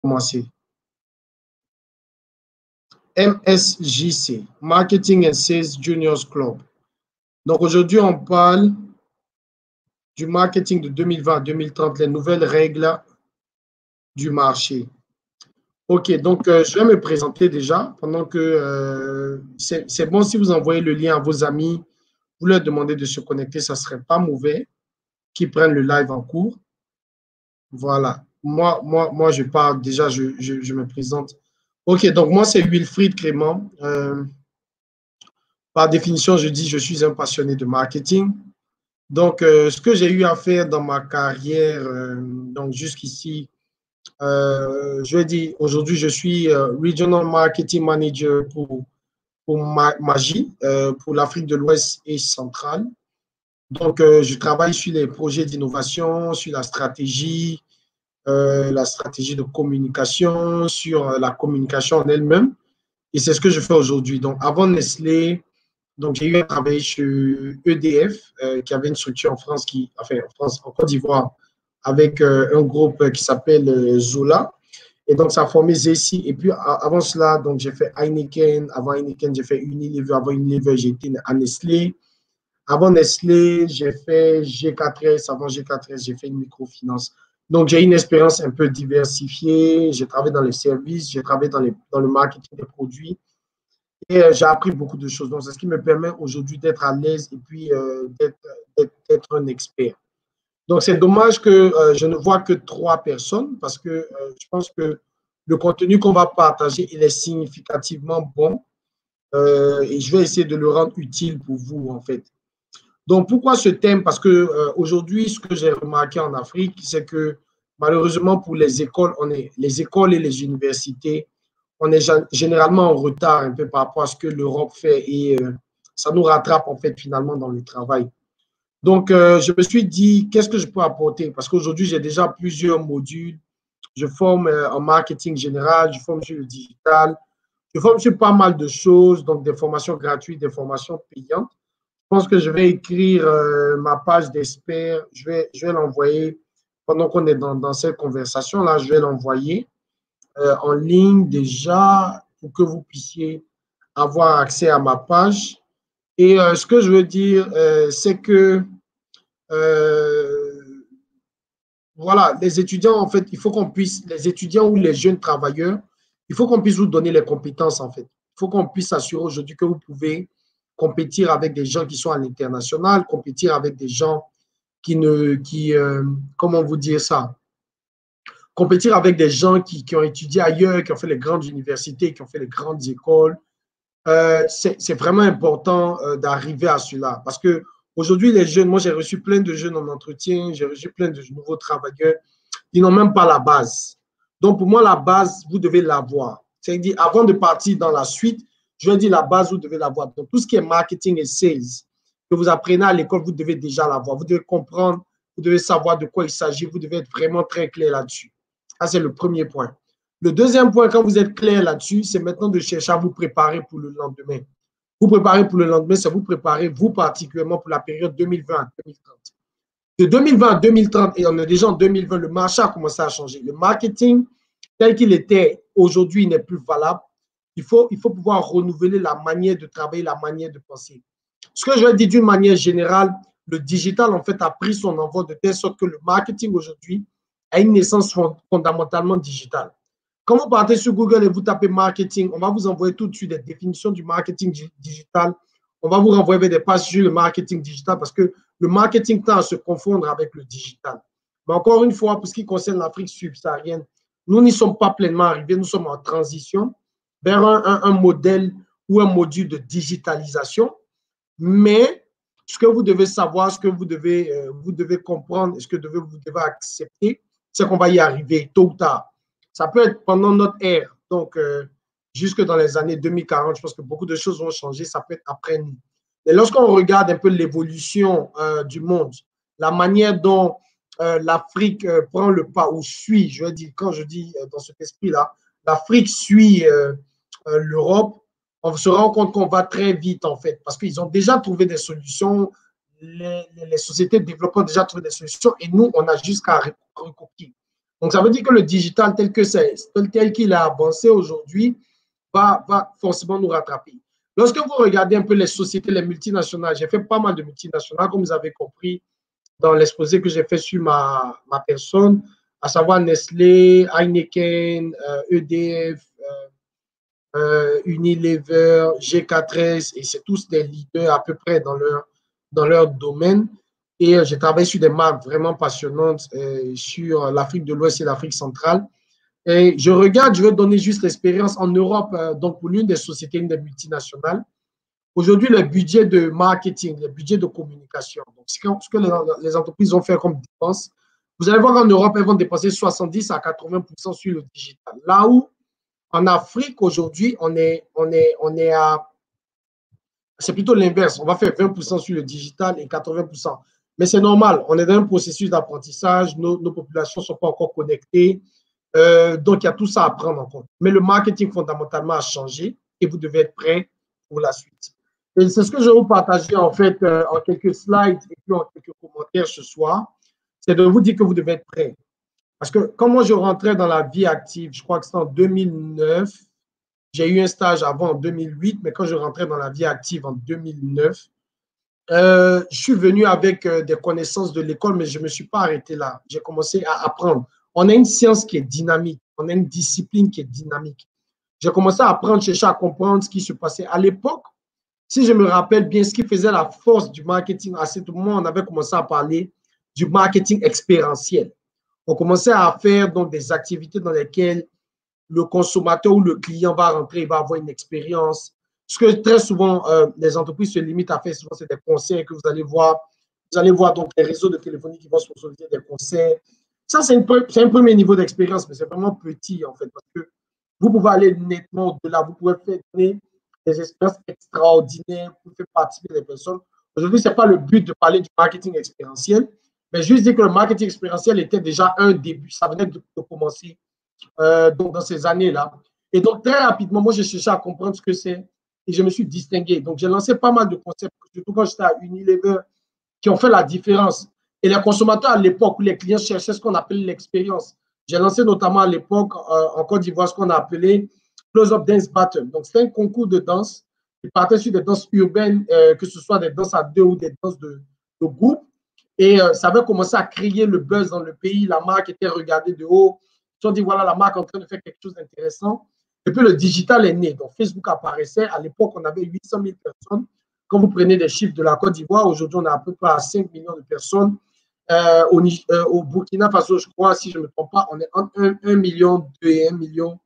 commencer. MSJC, Marketing and Sales Juniors Club. Donc aujourd'hui, on parle du marketing de 2020 à 2030, les nouvelles règles du marché. Ok, donc je vais me présenter déjà pendant que c'est bon si vous envoyez le lien à vos amis, vous leur demandez de se connecter, ça ne serait pas mauvais qu'ils prennent le live en cours. Voilà, moi je parle déjà, je me présente. Ok, donc moi c'est Wilfried Clément. Par définition, je dis je suis un passionné de marketing. Donc, ce que j'ai eu à faire dans ma carrière, donc jusqu'ici, je vais dire, aujourd'hui, je suis Regional Marketing Manager pour Magie, pour l'Afrique de l'Ouest et centrale. Donc, je travaille sur les projets d'innovation, sur la stratégie de communication, sur la communication en elle-même. Et c'est ce que je fais aujourd'hui. Donc, avant Nestlé, donc j'ai eu à travailler chez EDF, qui avait une structure en France, en Côte d'Ivoire, avec un groupe qui s'appelle Zola. Et donc, ça a formé Zessi. Et puis, avant cela, donc j'ai fait Heineken. Avant Heineken, j'ai fait Unilever. Avant Unilever, j'ai été à Nestlé. Avant Nestlé, j'ai fait G4S. Avant G4S, j'ai fait une microfinance. Donc, j'ai une expérience un peu diversifiée. J'ai travaillé dans les services, j'ai travaillé dans le marketing des produits. Et j'ai appris beaucoup de choses. Donc, c'est ce qui me permet aujourd'hui d'être à l'aise et puis d'être un expert. Donc, c'est dommage que je ne vois que 3 personnes parce que je pense que le contenu qu'on va partager, il est significativement bon et je vais essayer de le rendre utile pour vous, en fait. Donc, pourquoi ce thème? Parce que aujourd'hui, ce que j'ai remarqué en Afrique, c'est que malheureusement pour les écoles, les écoles et les universités, on est généralement en retard un peu par rapport à ce que l'Europe fait et ça nous rattrape en fait finalement dans le travail. Donc, je me suis dit, qu'est-ce que je peux apporter? Parce qu'aujourd'hui, j'ai déjà plusieurs modules. Je forme en marketing général, je forme sur le digital, je forme sur pas mal de choses, donc des formations gratuites, des formations payantes. Je pense que je vais écrire ma page d'expert, je vais l'envoyer pendant qu'on est dans cette conversation-là, je vais l'envoyer en ligne déjà pour que vous puissiez avoir accès à ma page. Et ce que je veux dire, c'est que voilà, les étudiants, en fait, il faut qu'on puisse, les étudiants ou les jeunes travailleurs, il faut qu'on puisse vous donner les compétences, en fait. Il faut qu'on puisse s'assurer aujourd'hui que vous pouvez compétir avec des gens qui sont à l'international, compétir avec des gens comment vous dire ça? Compétir avec des gens qui ont étudié ailleurs, qui ont fait les grandes universités, qui ont fait les grandes écoles. C'est vraiment important d'arriver à cela. Parce que aujourd'hui, les jeunes, moi j'ai reçu plein de jeunes en entretien, j'ai reçu plein de nouveaux travailleurs, ils n'ont même pas la base. Donc pour moi, la base, vous devez l'avoir. C'est-à-dire, avant de partir dans la suite, je vais dire la base, vous devez l'avoir. Donc tout ce qui est marketing et sales, que vous apprenez à l'école, vous devez déjà l'avoir. Vous devez comprendre, vous devez savoir de quoi il s'agit, vous devez être vraiment très clair là-dessus. Ça, c'est le premier point. Le deuxième point, quand vous êtes clair là-dessus, c'est maintenant de chercher à vous préparer pour le lendemain. Vous préparer pour le lendemain, c'est vous préparer, vous particulièrement, pour la période 2020 à 2030. De 2020 à 2030, et on est déjà en 2020, le marché a commencé à changer. Le marketing, tel qu'il était aujourd'hui, n'est plus valable. Il faut pouvoir renouveler la manière de travailler, la manière de penser. Ce que je vais dire d'une manière générale, le digital, en fait, a pris son envol de telle sorte que le marketing aujourd'hui a une naissance fondamentalement digitale. Quand vous partez sur Google et vous tapez marketing, on va vous envoyer tout de suite des définitions du marketing digital. On va vous renvoyer vers des pages sur le marketing digital parce que le marketing tend à se confondre avec le digital. Mais encore une fois, pour ce qui concerne l'Afrique subsaharienne, nous n'y sommes pas pleinement arrivés. Nous sommes en transition vers un modèle ou un module de digitalisation. Mais ce que vous devez savoir, ce que vous devez comprendre, ce que vous devez accepter, c'est qu'on va y arriver tôt ou tard. Ça peut être pendant notre ère, donc jusque dans les années 2040, je pense que beaucoup de choses vont changer, ça peut être après nous. Mais lorsqu'on regarde un peu l'évolution du monde, la manière dont l'Afrique prend le pas ou suit, je veux dire, quand je dis dans cet esprit-là, l'Afrique suit l'Europe, on se rend compte qu'on va très vite, en fait, parce qu'ils ont déjà trouvé des solutions, les sociétés de développement ont déjà trouvé des solutions, et nous, on a juste qu'à recopier. Donc, ça veut dire que le digital tel qu'il a avancé aujourd'hui va forcément nous rattraper. Lorsque vous regardez un peu les sociétés, les multinationales, j'ai fait pas mal de multinationales, comme vous avez compris dans l'exposé que j'ai fait sur ma personne, à savoir Nestlé, Heineken, EDF, Unilever, G4S, et c'est tous des leaders à peu près dans leur domaine. Et j'ai travaillé sur des marques vraiment passionnantes sur l'Afrique de l'Ouest et l'Afrique centrale. Et je regarde, je vais donner juste l'expérience en Europe, donc pour l'une des sociétés, une des multinationales. Aujourd'hui, le budget de marketing, le budget de communication, donc ce que les entreprises vont faire comme dépenses, vous allez voir en Europe, elles vont dépenser 70 à 80% sur le digital. Là où en Afrique, aujourd'hui, on est à, c'est plutôt l'inverse. On va faire 20% sur le digital et 80%. Mais c'est normal, on est dans un processus d'apprentissage, nos populations ne sont pas encore connectées. Donc, il y a tout ça à prendre en compte. Mais le marketing, fondamentalement, a changé et vous devez être prêt pour la suite. Et c'est ce que je vais vous partager, en fait, en quelques slides et puis en quelques commentaires ce soir. C'est de vous dire que vous devez être prêt. Parce que quand moi, je rentrais dans la vie active, je crois que c'était en 2009. J'ai eu un stage avant en 2008, mais quand je rentrais dans la vie active en 2009, je suis venu avec des connaissances de l'école, mais je ne me suis pas arrêté là. J'ai commencé à apprendre. On a une science qui est dynamique, on a une discipline qui est dynamique. J'ai commencé à apprendre, chercher à comprendre ce qui se passait. À l'époque, si je me rappelle bien, ce qui faisait la force du marketing, à ce moment, on avait commencé à parler du marketing expérientiel. On commençait à faire donc des activités dans lesquelles le consommateur ou le client va rentrer, il va avoir une expérience. Ce que très souvent les entreprises se limitent à faire, souvent c'est des concerts que vous allez voir. Vous allez voir donc les réseaux de téléphonie qui vont sponsoriser des concerts. Ça, c'est un premier niveau d'expérience, mais c'est vraiment petit en fait, parce que vous pouvez aller nettement au-delà. Vous pouvez faire des expériences extraordinaires pour faire participer des personnes. Aujourd'hui, ce n'est pas le but de parler du marketing expérientiel, mais juste dire que le marketing expérientiel était déjà un début. Ça venait de commencer donc dans ces années-là. Et donc, très rapidement, moi, j'ai cherché à comprendre ce que c'est et je me suis distingué. Donc, j'ai lancé pas mal de concepts, surtout quand j'étais à Unilever, qui ont fait la différence. Et les consommateurs, à l'époque, où les clients cherchaient ce qu'on appelle l'expérience. J'ai lancé notamment à l'époque, en Côte d'Ivoire, ce qu'on a appelé Close-Up Dance Battle. Donc, c'était un concours de danse qui partait sur des danses urbaines, que ce soit des danses à deux ou des danses de groupe. Et ça avait commencé à créer le buzz dans le pays. La marque était regardée de haut. Ils ont dit, voilà, la marque est en train de faire quelque chose d'intéressant. Et puis, le digital est né. Donc, Facebook apparaissait. À l'époque, on avait 800 000 personnes. Quand vous prenez des chiffres de la Côte d'Ivoire, aujourd'hui, on est à peu près à 5 millions de personnes. Au Burkina Faso, je crois, si je ne me trompe pas, on est entre 1 million 2 et 1 million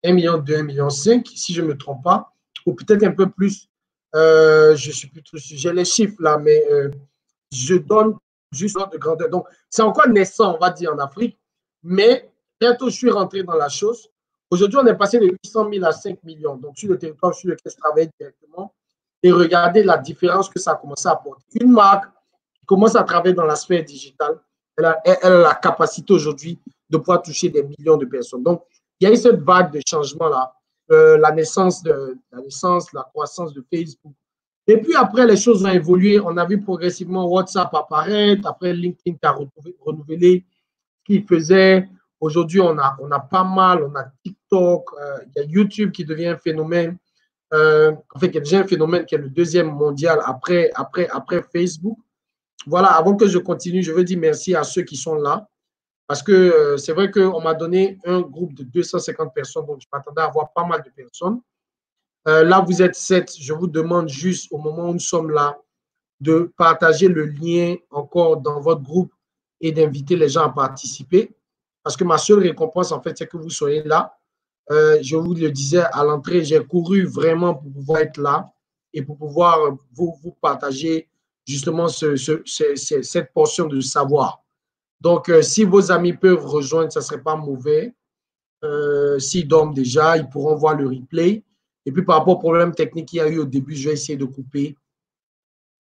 2, 1 million 5, si je ne me trompe pas, ou peut-être un peu plus. Je suis plus trop sûr. J'ai les chiffres là, mais je donne juste l'ordre de grandeur. Donc, c'est encore naissant, on va dire, en Afrique, mais bientôt, je suis rentré dans la chose. Aujourd'hui, on est passé de 800 000 à 5 millions. Donc, sur le territoire sur lequel je travaille directement, et regardez la différence que ça a commencé à apporter. Une marque qui commence à travailler dans la sphère digitale, elle a la capacité aujourd'hui de pouvoir toucher des millions de personnes. Donc, il y a eu cette vague de changement-là, la naissance, la croissance de Facebook. Et puis après, les choses ont évolué. On a vu progressivement WhatsApp apparaître. Après, LinkedIn a renouvelé ce qu'il faisait. Aujourd'hui, on a pas mal. On a TikTok. Il y a YouTube qui devient un phénomène. En fait, il y a déjà un phénomène qui est le deuxième mondial après Facebook. Voilà, avant que je continue, je veux dire merci à ceux qui sont là. Parce que c'est vrai qu'on m'a donné un groupe de 250 personnes, donc je m'attendais à avoir pas mal de personnes. Là, vous êtes 7. Je vous demande juste, au moment où nous sommes là, de partager le lien encore dans votre groupe et d'inviter les gens à participer. Parce que ma seule récompense, en fait, c'est que vous soyez là. Je vous le disais à l'entrée, j'ai couru vraiment pour pouvoir être là et pour pouvoir vous partager justement cette portion de savoir. Donc, si vos amis peuvent rejoindre, ça ne serait pas mauvais. S'ils dorment déjà, ils pourront voir le replay. Et puis, par rapport au problème technique qu'il y a eu au début, je vais essayer de couper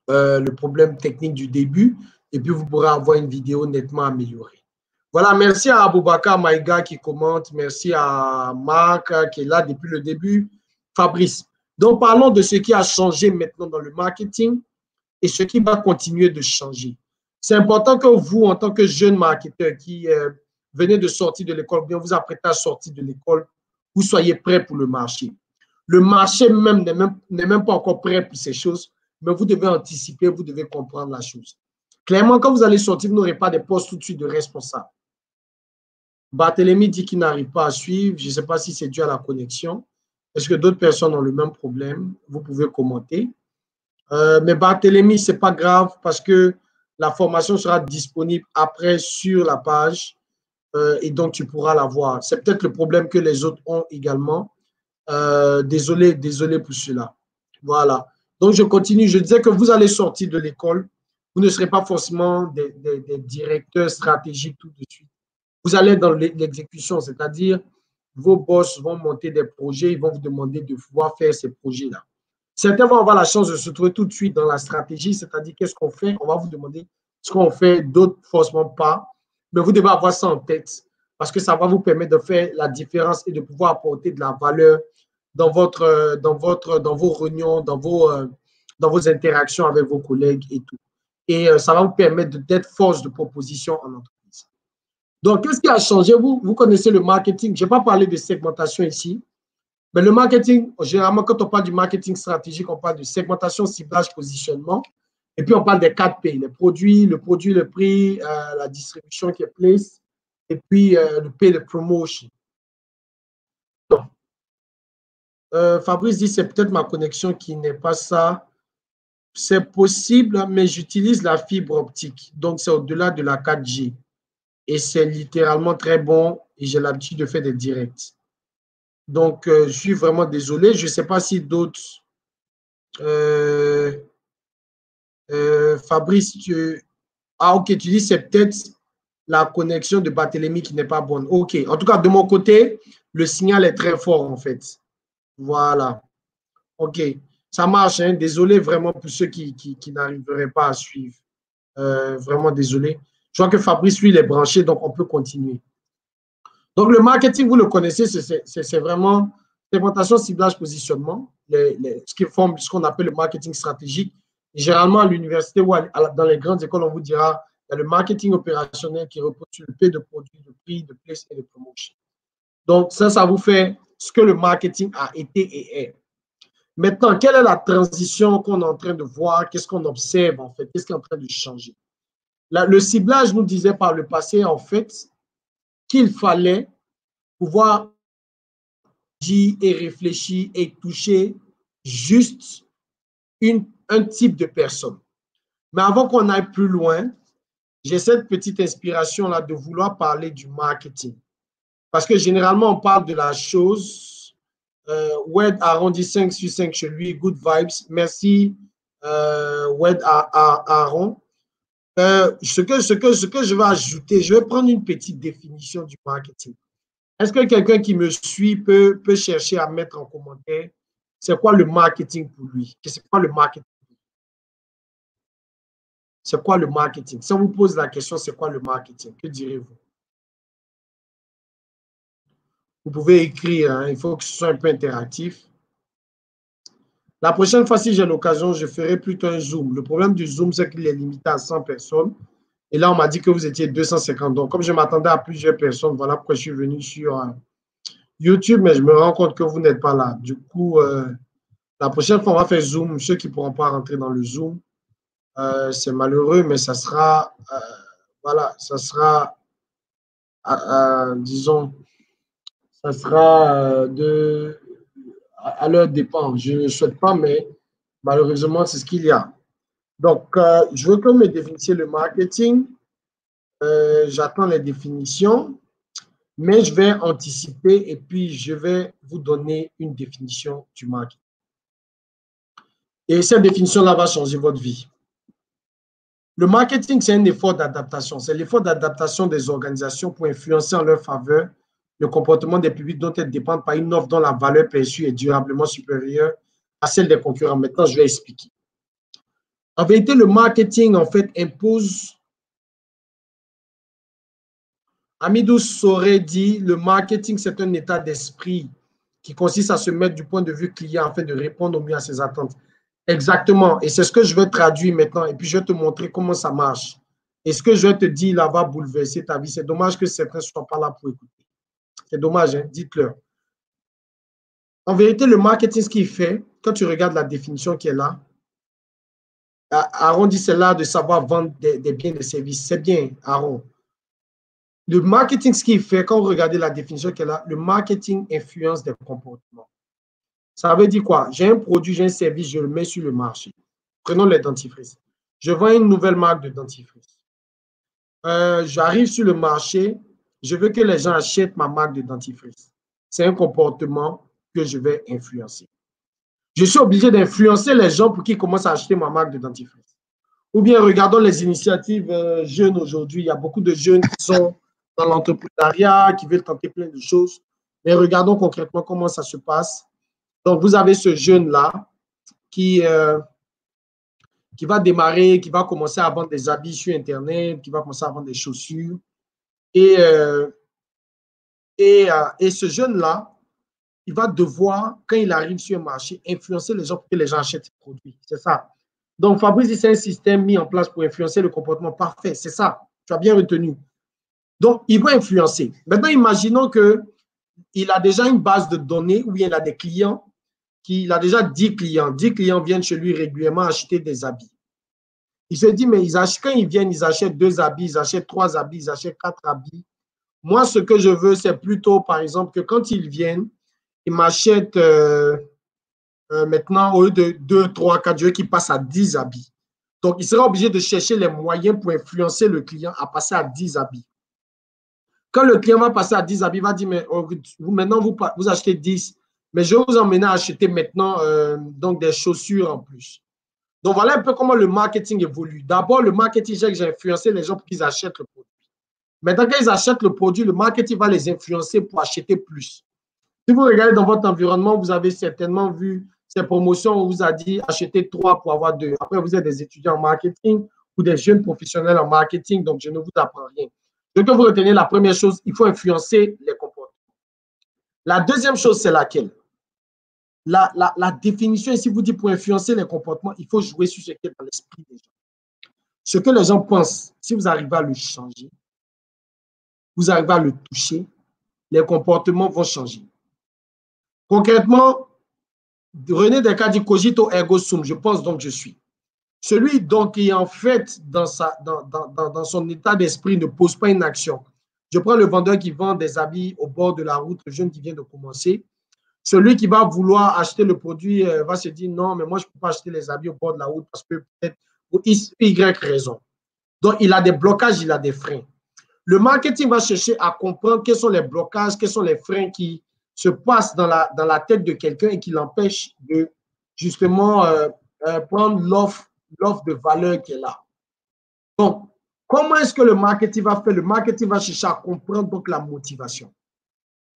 le problème technique du début. Et puis, vous pourrez avoir une vidéo nettement améliorée. Voilà, merci à Aboubakar Maïga qui commente. Merci à Marc qui est là depuis le début. Fabrice. Donc, parlons de ce qui a changé maintenant dans le marketing et ce qui va continuer de changer. C'est important que vous, en tant que jeune marketeur qui venez de sortir de l'école, bien vous apprêtez à sortir de l'école, vous soyez prêt pour le marché. Le marché même n'est même pas encore prêt pour ces choses, mais vous devez anticiper, vous devez comprendre la chose. Clairement, quand vous allez sortir, vous n'aurez pas de poste tout de suite de responsable. Barthélemy dit qu'il n'arrive pas à suivre. Je ne sais pas si c'est dû à la connexion. Est-ce que d'autres personnes ont le même problème? Vous pouvez commenter. Mais Barthélemy, ce n'est pas grave parce que la formation sera disponible après sur la page et donc tu pourras la voir. C'est peut-être le problème que les autres ont également. Désolé pour cela. Voilà. Donc, je continue. Je disais que vous allez sortir de l'école. Vous ne serez pas forcément des directeurs stratégiques tout de suite. Vous allez dans l'exécution, c'est-à-dire vos boss vont monter des projets, ils vont vous demander de pouvoir faire ces projets-là. Certains vont avoir la chance de se trouver tout de suite dans la stratégie, c'est-à-dire qu'est-ce qu'on fait, on va vous demander ce qu'on fait, d'autres forcément pas, mais vous devez avoir ça en tête parce que ça va vous permettre de faire la différence et de pouvoir apporter de la valeur dans vos réunions, dans vos interactions avec vos collègues et tout. Et ça va vous permettre d'être force de proposition en entreprise. Donc, qu'est-ce qui a changé? Vous connaissez le marketing. Je n'ai pas parlé de segmentation ici, mais le marketing, généralement, quand on parle du marketing stratégique, on parle de segmentation, ciblage, positionnement. Et puis, on parle des 4 P, le produit, le prix, la distribution qui est place, et puis le P, le promotion. Donc, Fabrice dit, c'est peut-être ma connexion qui n'est pas ça. C'est possible, mais j'utilise la fibre optique. Donc, c'est au-delà de la 4G. Et c'est littéralement très bon et j'ai l'habitude de faire des directs. Donc, je suis vraiment désolé. Je ne sais pas si d'autres… Fabrice, ok, tu dis c'est peut-être la connexion de Barthélemy qui n'est pas bonne. Ok, en tout cas, de mon côté, le signal est très fort en fait. Voilà. Ok, ça marche. Hein? Désolé vraiment pour ceux qui n'arriveraient pas à suivre. Vraiment désolé. Je vois que Fabrice, lui, il est branché, donc on peut continuer. Donc, le marketing, vous le connaissez, c'est vraiment segmentation, ciblage, positionnement, ce qui forme ce qu'on appelle le marketing stratégique. Et généralement, à l'université ou dans les grandes écoles, on vous dira il y a le marketing opérationnel qui repose sur le P de produit, de prix, de place et de promotion. Donc, ça vous fait ce que le marketing a été et est. Maintenant, quelle est la transition qu'on est en train de voir? Qu'est-ce qu'on observe en fait? Qu'est-ce qui est en train de changer? Le ciblage nous disait par le passé, en fait, qu'il fallait pouvoir dire et réfléchir et toucher juste un type de personne. Mais avant qu'on aille plus loin, j'ai cette petite inspiration-là de vouloir parler du marketing. Parce que généralement, on parle de la chose. Wed arrondi 5 sur 5 chez lui, good vibes. Merci, Wed Aaron. Ce que je vais ajouter, je vais prendre une petite définition du marketing. Est-ce que quelqu'un qui me suit peut chercher à mettre en commentaire c'est quoi le marketing pour lui? C'est quoi le marketing? C'est quoi le marketing? Si on vous pose la question, c'est quoi le marketing? Que direz-vous? Vous pouvez écrire, hein, il faut que ce soit un peu interactif. La prochaine fois, si j'ai l'occasion, je ferai plutôt un Zoom. Le problème du Zoom, c'est qu'il est limité à 100 personnes. Et là, on m'a dit que vous étiez 250. Donc, comme je m'attendais à plusieurs personnes, voilà pourquoi je suis venu sur YouTube, mais je me rends compte que vous n'êtes pas là. Du coup, la prochaine fois, on va faire Zoom. Ceux qui ne pourront pas rentrer dans le Zoom, c'est malheureux, mais ça sera, voilà, ça sera, disons, ça sera à leur dépend. Je ne souhaite pas, mais malheureusement, c'est ce qu'il y a. Donc, je veux que vous me définissiez le marketing. J'attends les définitions, mais je vais anticiper et puis je vais vous donner une définition du marketing. Et cette définition-là va changer votre vie. Le marketing, c'est un effort d'adaptation. C'est l'effort d'adaptation des organisations pour influencer en leur faveur le comportement des publics dont elles dépendent par une offre dont la valeur perçue est durablement supérieure à celle des concurrents. Maintenant, je vais expliquer. En vérité, le marketing, en fait, impose… Amidou Soré dit, le marketing, c'est un état d'esprit qui consiste à se mettre du point de vue client afin de répondre au mieux à ses attentes. Exactement. Et c'est ce que je vais traduire maintenant. Et puis, je vais te montrer comment ça marche. Et ce que je vais te dire là va bouleverser ta vie. C'est dommage que certains ne soient pas là pour écouter. C'est dommage, hein? Dites-leur. En vérité, le marketing, ce qu'il fait, quand tu regardes la définition qui est là, Aaron dit c'est là de savoir vendre des biens et des services. C'est bien, Aaron. Le marketing, ce qu'il fait, quand vous regardez la définition qui est là, le marketing influence des comportements. Ça veut dire quoi? J'ai un produit, j'ai un service, je le mets sur le marché. Prenons les dentifrices. Je vends une nouvelle marque de dentifrice. J'arrive sur le marché, je veux que les gens achètent ma marque de dentifrice. C'est un comportement que je vais influencer. Je suis obligé d'influencer les gens pour qu'ils commencent à acheter ma marque de dentifrice. Ou bien regardons les initiatives jeunes aujourd'hui. Il y a beaucoup de jeunes qui sont dans l'entrepreneuriat, qui veulent tenter plein de choses. Mais regardons concrètement comment ça se passe. Donc, vous avez ce jeune-là qui va démarrer, qui va commencer à vendre des habits sur Internet, qui va commencer à vendre des chaussures. Et ce jeune-là, il va devoir, quand il arrive sur un marché, influencer les gens pour que les gens achètent ses produits. C'est ça. Donc, Fabrice, c'est un système mis en place pour influencer le comportement parfait. C'est ça. Tu as bien retenu. Donc, il va influencer. Maintenant, imaginons qu'il a déjà une base de données où il a des clients, il a déjà 10 clients. 10 clients viennent chez lui régulièrement acheter des habits. Il se dit, mais quand ils viennent, ils achètent 2 habits, ils achètent 3 habits, ils achètent 4 habits. Moi, ce que je veux, c'est plutôt, par exemple, que quand ils viennent, ils m'achètent maintenant, au lieu de 2, 3, 4, je veux qu'ils passent à 10 habits. Donc, il sera obligé de chercher les moyens pour influencer le client à passer à 10 habits. Quand le client va passer à 10 habits, il va dire, mais maintenant, vous achetez 10, mais je vais vous emmener à acheter maintenant donc des chaussures en plus. Donc, voilà un peu comment le marketing évolue. D'abord, le marketing, j'ai influencé les gens pour qu'ils achètent le produit. Maintenant, quand ils achètent le produit, le marketing va les influencer pour acheter plus. Si vous regardez dans votre environnement, vous avez certainement vu ces promotions où on vous a dit achetez 3 pour avoir 2. Après, vous êtes des étudiants en marketing ou des jeunes professionnels en marketing, donc je ne vous apprends rien. Donc, quand vous retenez la première chose, il faut influencer les comportements. La deuxième chose, c'est laquelle? La définition ici vous dit pour influencer les comportements, il faut jouer sur ce qui est dans l'esprit des gens. Ce que les gens pensent, si vous arrivez à le changer, vous arrivez à le toucher, les comportements vont changer. Concrètement, René Descartes dit cogito ergo sum, je pense donc je suis. Celui donc qui en fait dans son état d'esprit ne pose pas une action. Je prends le vendeur qui vend des habits au bord de la route, le jeune qui vient de commencer. Celui qui va vouloir acheter le produit va se dire non, mais moi je ne peux pas acheter les habits au bord de la route parce que peut-être pour Y raison. Donc il a des blocages, il a des freins. Le marketing va chercher à comprendre quels sont les blocages, quels sont les freins qui se passent dans la tête de quelqu'un et qui l'empêchent de justement prendre l'offre de valeur qui est là. Donc, comment est-ce que le marketing va faire? Le marketing va chercher à comprendre donc la motivation.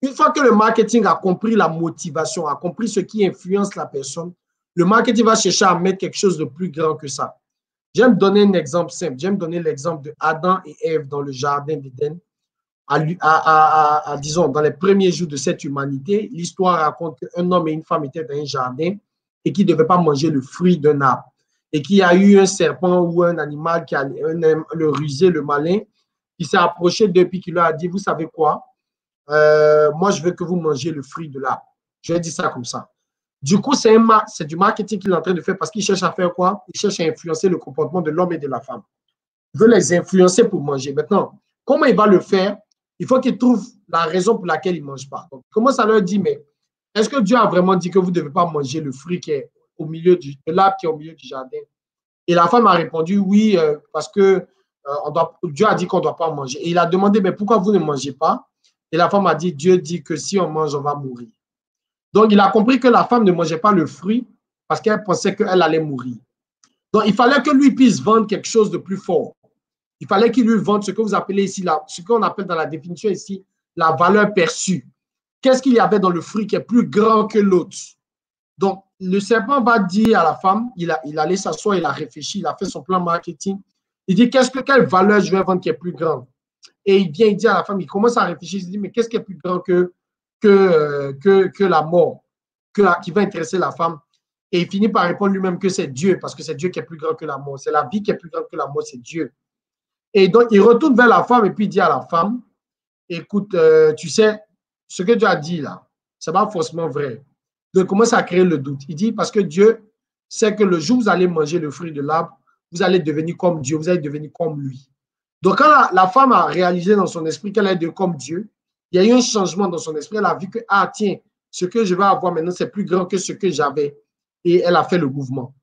Une fois que le marketing a compris la motivation, a compris ce qui influence la personne, le marketing va chercher à mettre quelque chose de plus grand que ça. J'aime donner un exemple simple. J'aime donner l'exemple de Adam et Ève dans le jardin d'Éden. Disons, dans les premiers jours de cette humanité, l'histoire raconte qu'un homme et une femme étaient dans un jardin et qu'ils ne devaient pas manger le fruit d'un arbre. Et qu'il y a eu un serpent ou un animal, le rusé, le malin, qui s'est approché d'eux et qui leur a dit, vous savez quoi? Moi, je veux que vous mangiez le fruit de l'arbre. Je vais dire ça comme ça. Du coup, c'est du marketing qu'il est en train de faire parce qu'il cherche à faire quoi? Il cherche à influencer le comportement de l'homme et de la femme. Il veut les influencer pour manger. Maintenant, comment il va le faire? Il faut qu'il trouve la raison pour laquelle ils ne mangent pas. Donc, comment ça leur dit, mais est-ce que Dieu a vraiment dit que vous ne devez pas manger le fruit qui est au milieu de l'arbre qui est au milieu du jardin? Et la femme a répondu oui, parce que Dieu a dit qu'on ne doit pas manger. Et il a demandé, mais pourquoi vous ne mangez pas? Et la femme a dit, Dieu dit que si on mange, on va mourir. Donc, il a compris que la femme ne mangeait pas le fruit parce qu'elle pensait qu'elle allait mourir. Donc, il fallait que lui puisse vendre quelque chose de plus fort. Il fallait qu'il lui vende ce que vous appelez ici, ce qu'on appelle dans la définition ici, la valeur perçue. Qu'est-ce qu'il y avait dans le fruit qui est plus grand que l'autre? Donc, le serpent va dire à la femme, il allait s'asseoir, il a réfléchi, il a fait son plan marketing. Il dit, quelle valeur je vais vendre qui est plus grande? Et il vient, il dit à la femme, il commence à réfléchir, il se dit, mais qu'est-ce qui est plus grand que la mort, qui va intéresser la femme? Et il finit par répondre lui-même que c'est Dieu, parce que c'est Dieu qui est plus grand que la mort. C'est la vie qui est plus grande que la mort, c'est Dieu. Et donc, il retourne vers la femme et puis il dit à la femme, écoute, tu sais, ce que tu as dit là, ce n'est pas forcément vrai. Donc, il commence à créer le doute. Il dit, parce que Dieu sait que le jour où vous allez manger le fruit de l'arbre, vous allez devenir comme Dieu, vous allez devenir comme lui. Donc, quand la femme a réalisé dans son esprit qu'elle est devenue comme Dieu, il y a eu un changement dans son esprit. Elle a vu que, ah tiens, ce que je vais avoir maintenant, c'est plus grand que ce que j'avais. Et elle a fait le mouvement.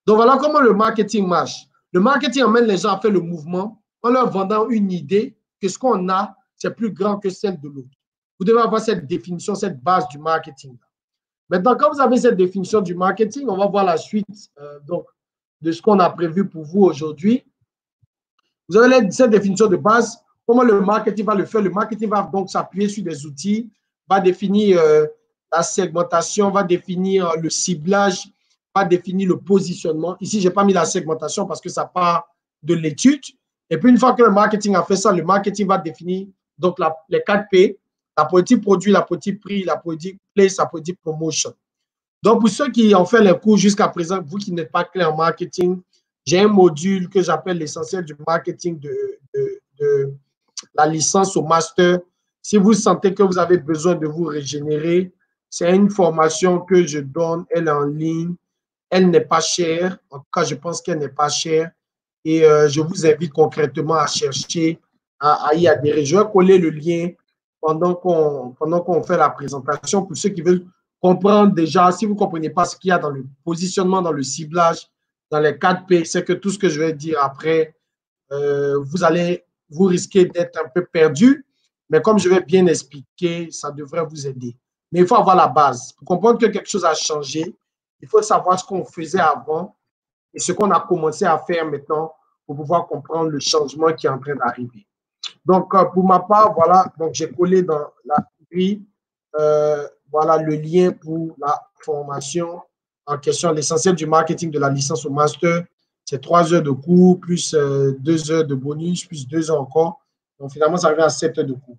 Donc, voilà comment le marketing marche. Le marketing emmène les gens à faire le mouvement en leur vendant une idée que ce qu'on a, c'est plus grand que celle de l'autre. Vous devez avoir cette définition, cette base du marketing. Maintenant, quand vous avez cette définition du marketing, on va voir la suite donc, de ce qu'on a prévu pour vous aujourd'hui. Vous avez cette définition de base. Comment le marketing va le faire? Le marketing va donc s'appuyer sur des outils, va définir la segmentation, va définir le ciblage, va définir le positionnement. Ici, je n'ai pas mis la segmentation parce que ça part de l'étude. Et puis, une fois que le marketing a fait ça, le marketing va définir donc les 4 P, la politique produit, la politique prix, la politique place, la politique promotion. Donc, pour ceux qui ont fait les cours jusqu'à présent, vous qui n'êtes pas clair en marketing, j'ai un module que j'appelle l'essentiel du marketing de la licence au master. Si vous sentez que vous avez besoin de vous régénérer, c'est une formation que je donne, elle est en ligne, elle n'est pas chère, en tout cas, je pense qu'elle n'est pas chère et je vous invite concrètement à chercher, à y adhérer. Je vais coller le lien pendant qu'on fait la présentation pour ceux qui veulent comprendre déjà, si vous ne comprenez pas ce qu'il y a dans le positionnement, dans le ciblage, dans les 4 P, c'est que tout ce que je vais dire après, vous risquez d'être un peu perdu, mais comme je vais bien expliquer, ça devrait vous aider. Mais il faut avoir la base. Pour comprendre que quelque chose a changé, il faut savoir ce qu'on faisait avant et ce qu'on a commencé à faire maintenant pour pouvoir comprendre le changement qui est en train d'arriver. Donc, pour ma part, voilà, donc j'ai collé dans la grille, voilà le lien pour la formation en question, l'essentiel du marketing de la licence au master. C'est 3 heures de cours, plus 2 heures de bonus, plus 2 heures encore. Donc, finalement, ça revient à 7 heures de cours.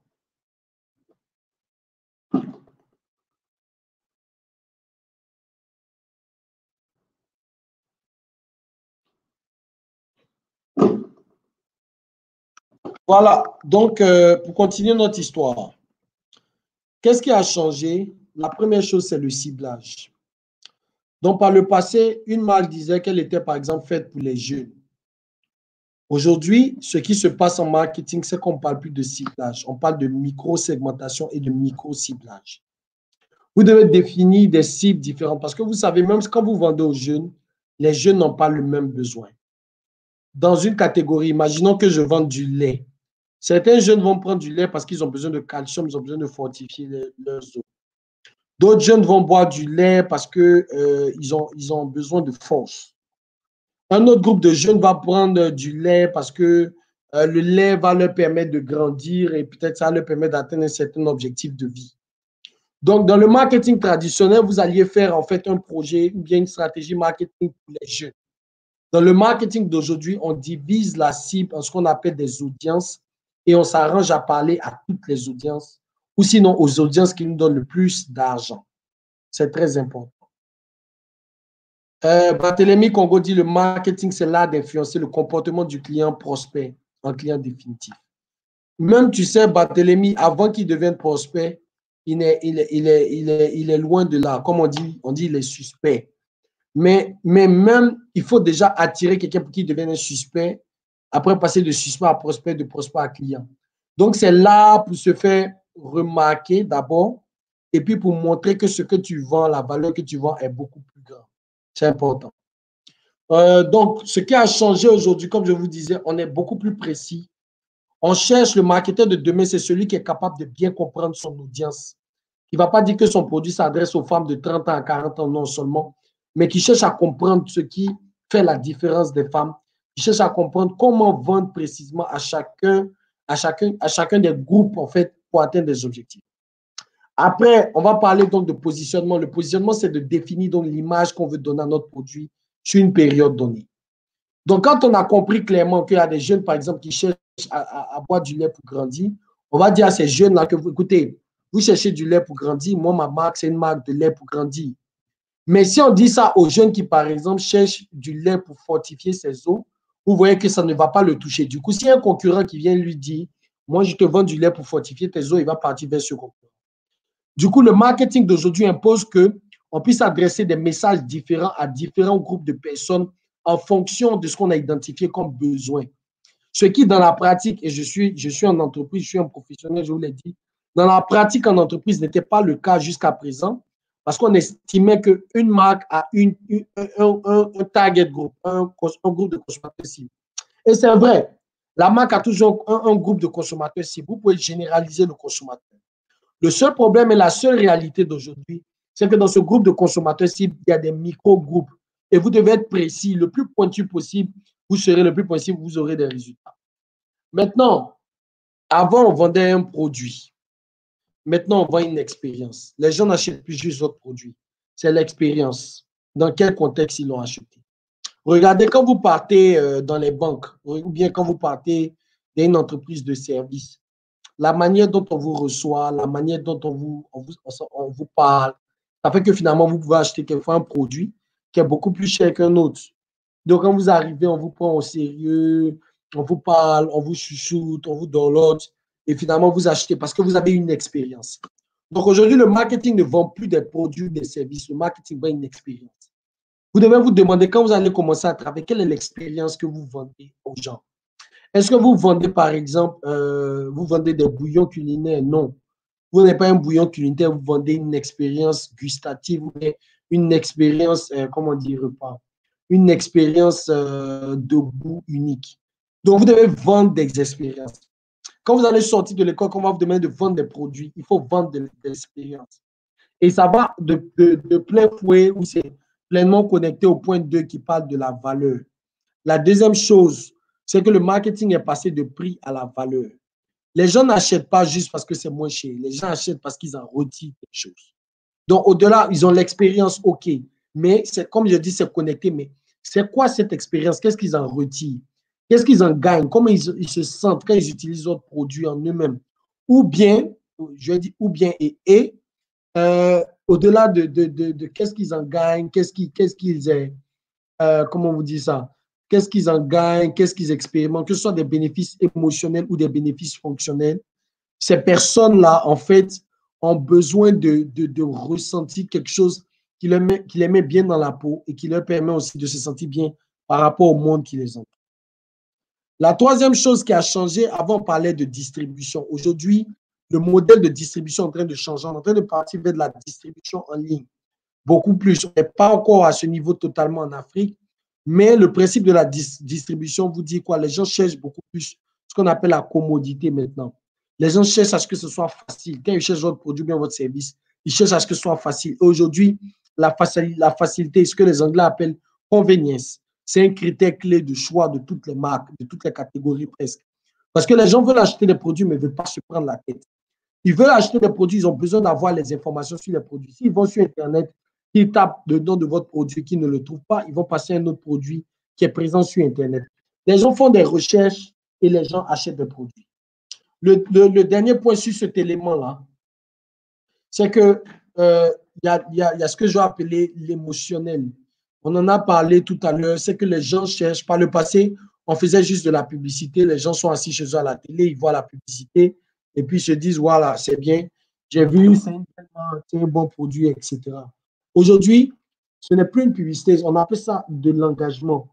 Voilà, donc pour continuer notre histoire, qu'est-ce qui a changé? La première chose, c'est le ciblage. Donc, par le passé, une marque disait qu'elle était, par exemple, faite pour les jeunes. Aujourd'hui, ce qui se passe en marketing, c'est qu'on ne parle plus de ciblage. On parle de micro-segmentation et de micro-ciblage. Vous devez définir des cibles différentes parce que vous savez, même quand vous vendez aux jeunes, les jeunes n'ont pas le même besoin. Dans une catégorie, imaginons que je vende du lait. Certains jeunes vont prendre du lait parce qu'ils ont besoin de calcium, ils ont besoin de fortifier leurs os. D'autres jeunes vont boire du lait parce qu'ils ont besoin de force. Un autre groupe de jeunes va prendre du lait parce que le lait va leur permettre de grandir et peut-être ça leur permet d'atteindre un certain objectif de vie. Donc, dans le marketing traditionnel, vous alliez faire en fait un projet ou bien une stratégie marketing pour les jeunes. Dans le marketing d'aujourd'hui, on divise la cible en ce qu'on appelle des audiences et on s'arrange à parler à toutes les audiences ou sinon aux audiences qui nous donnent le plus d'argent. C'est très important. Barthélemy Congo dit le marketing, c'est l'art d'influencer le comportement du client prospect en client définitif. Même, tu sais, Barthélemy, avant qu'il devienne prospect, il est loin de là. Comme on dit il est suspect. Mais même, il faut déjà attirer quelqu'un pour qu'il devienne un suspect, après passer de suspect à prospect, de prospect à client. Donc, c'est là pour se faire remarquer d'abord et puis pour montrer que ce que tu vends, la valeur que tu vends est beaucoup plus grande. C'est important. Donc, ce qui a changé aujourd'hui, comme je vous disais, on est beaucoup plus précis. On cherche le marketeur de demain, c'est celui qui est capable de bien comprendre son audience. Il ne va pas dire que son produit s'adresse aux femmes de 30 ans à 40 ans, non seulement, mais qui cherche à comprendre ce qui fait la différence des femmes, qui cherche à comprendre comment vendre précisément à chacun des groupes, en fait, pour atteindre des objectifs. Après, on va parler donc de positionnement. Le positionnement, c'est de définir donc l'image qu'on veut donner à notre produit sur une période donnée. Donc, quand on a compris clairement qu'il y a des jeunes, par exemple, qui cherchent à boire du lait pour grandir, on va dire à ces jeunes-là que, écoutez, vous cherchez du lait pour grandir, moi, ma marque, c'est une marque de lait pour grandir. Mais si on dit ça aux jeunes qui, par exemple, cherchent du lait pour fortifier ses os, vous voyez que ça ne va pas le toucher. Du coup, s'il y a un concurrent qui vient lui dire, moi, je te vends du lait pour fortifier tes os, il va partir vers ce concurrent. Du coup, le marketing d'aujourd'hui impose qu'on puisse adresser des messages différents à différents groupes de personnes en fonction de ce qu'on a identifié comme besoin. Ce qui, dans la pratique, et je suis en entreprise, je suis un professionnel, je vous l'ai dit, dans la pratique en entreprise n'était pas le cas jusqu'à présent parce qu'on estimait qu'une marque a un target group, un groupe de consommateurs cibles. Et c'est vrai, la marque a toujours un groupe de consommateurs cibles. Vous pouvez généraliser le consommateur. Le seul problème et la seule réalité d'aujourd'hui, c'est que dans ce groupe de consommateurs cibles, il y a des micro-groupes. Et vous devez être précis, le plus pointu possible. Vous serez le plus possible, vous aurez des résultats. Maintenant, avant, on vendait un produit. Maintenant, on vend une expérience. Les gens n'achètent plus juste votre produit. C'est l'expérience. Dans quel contexte ils l'ont acheté. Regardez, quand vous partez dans les banques ou bien quand vous partez dans une entreprise de service, la manière dont on vous reçoit, la manière dont on vous parle, ça fait que finalement, vous pouvez acheter quelquefois un produit qui est beaucoup plus cher qu'un autre. Donc, quand vous arrivez, on vous prend au sérieux, on vous parle, on vous chuchote, on vous dorlote, et finalement, vous achetez parce que vous avez une expérience. Donc, aujourd'hui, le marketing ne vend plus des produits, des services. Le marketing vend une expérience. Vous devez vous demander, quand vous allez commencer à travailler, quelle est l'expérience que vous vendez aux gens? Est-ce que vous vendez, par exemple, vous vendez des bouillons culinaires? Non. Vous n'êtes pas un bouillon culinaire, vous vendez une expérience gustative, une expérience, comment dire, pas, une expérience de goût unique. Donc, vous devez vendre des expériences. Quand vous allez sortir de l'école, quand on va vous demander de vendre des produits, il faut vendre des expériences. Et ça va de plein fouet où c'est pleinement connecté au point 2 qui parle de la valeur. La deuxième chose, c'est que le marketing est passé de prix à la valeur. Les gens n'achètent pas juste parce que c'est moins cher. Les gens achètent parce qu'ils en retirent quelque chose. Donc, au-delà, ils ont l'expérience, OK. Mais c'est comme je dis, c'est connecté. Mais c'est quoi cette expérience? Qu'est-ce qu'ils en retirent? Qu'est-ce qu'ils en gagnent? Comment ils se sentent quand ils utilisent d'autres produits en eux-mêmes? Ou bien, je dis ou bien et au-delà de qu'est-ce qu'ils en gagnent, comment on vous dit ça? Qu'est-ce qu'ils en gagnent, qu'est-ce qu'ils expérimentent, que ce soit des bénéfices émotionnels ou des bénéfices fonctionnels. Ces personnes-là, en fait, ont besoin de ressentir quelque chose qui les met bien dans la peau et qui leur permet aussi de se sentir bien par rapport au monde qui les entoure. La troisième chose qui a changé, avant on parlait de distribution. Aujourd'hui, le modèle de distribution est en train de changer, on est en train de partir vers de la distribution en ligne. Beaucoup plus. On n'est pas encore à ce niveau totalement en Afrique, mais le principe de la distribution vous dit quoi? Les gens cherchent beaucoup plus ce qu'on appelle la commodité maintenant. Les gens cherchent à ce que ce soit facile. Quand ils cherchent votre produit, bien votre service, ils cherchent à ce que ce soit facile. Aujourd'hui, la facilité, ce que les Anglais appellent convenience, c'est un critère clé de choix de toutes les marques, de toutes les catégories presque. Parce que les gens veulent acheter des produits, mais ne veulent pas se prendre la tête. Ils veulent acheter des produits, ils ont besoin d'avoir les informations sur les produits. S'ils vont sur Internet, ils tapent le nom de votre produit, qu'ils ne le trouvent pas, ils vont passer à un autre produit qui est présent sur Internet. Les gens font des recherches et les gens achètent des produits. Le dernier point sur cet élément-là, c'est que y a ce que je vais appeler l'émotionnel. On en a parlé tout à l'heure, c'est que les gens cherchent. Par le passé, on faisait juste de la publicité. Les gens sont assis chez eux à la télé, ils voient la publicité et puis ils se disent, voilà, c'est bien, j'ai vu, c'est un bon produit, etc. Aujourd'hui, ce n'est plus une publicité, on appelle ça de l'engagement.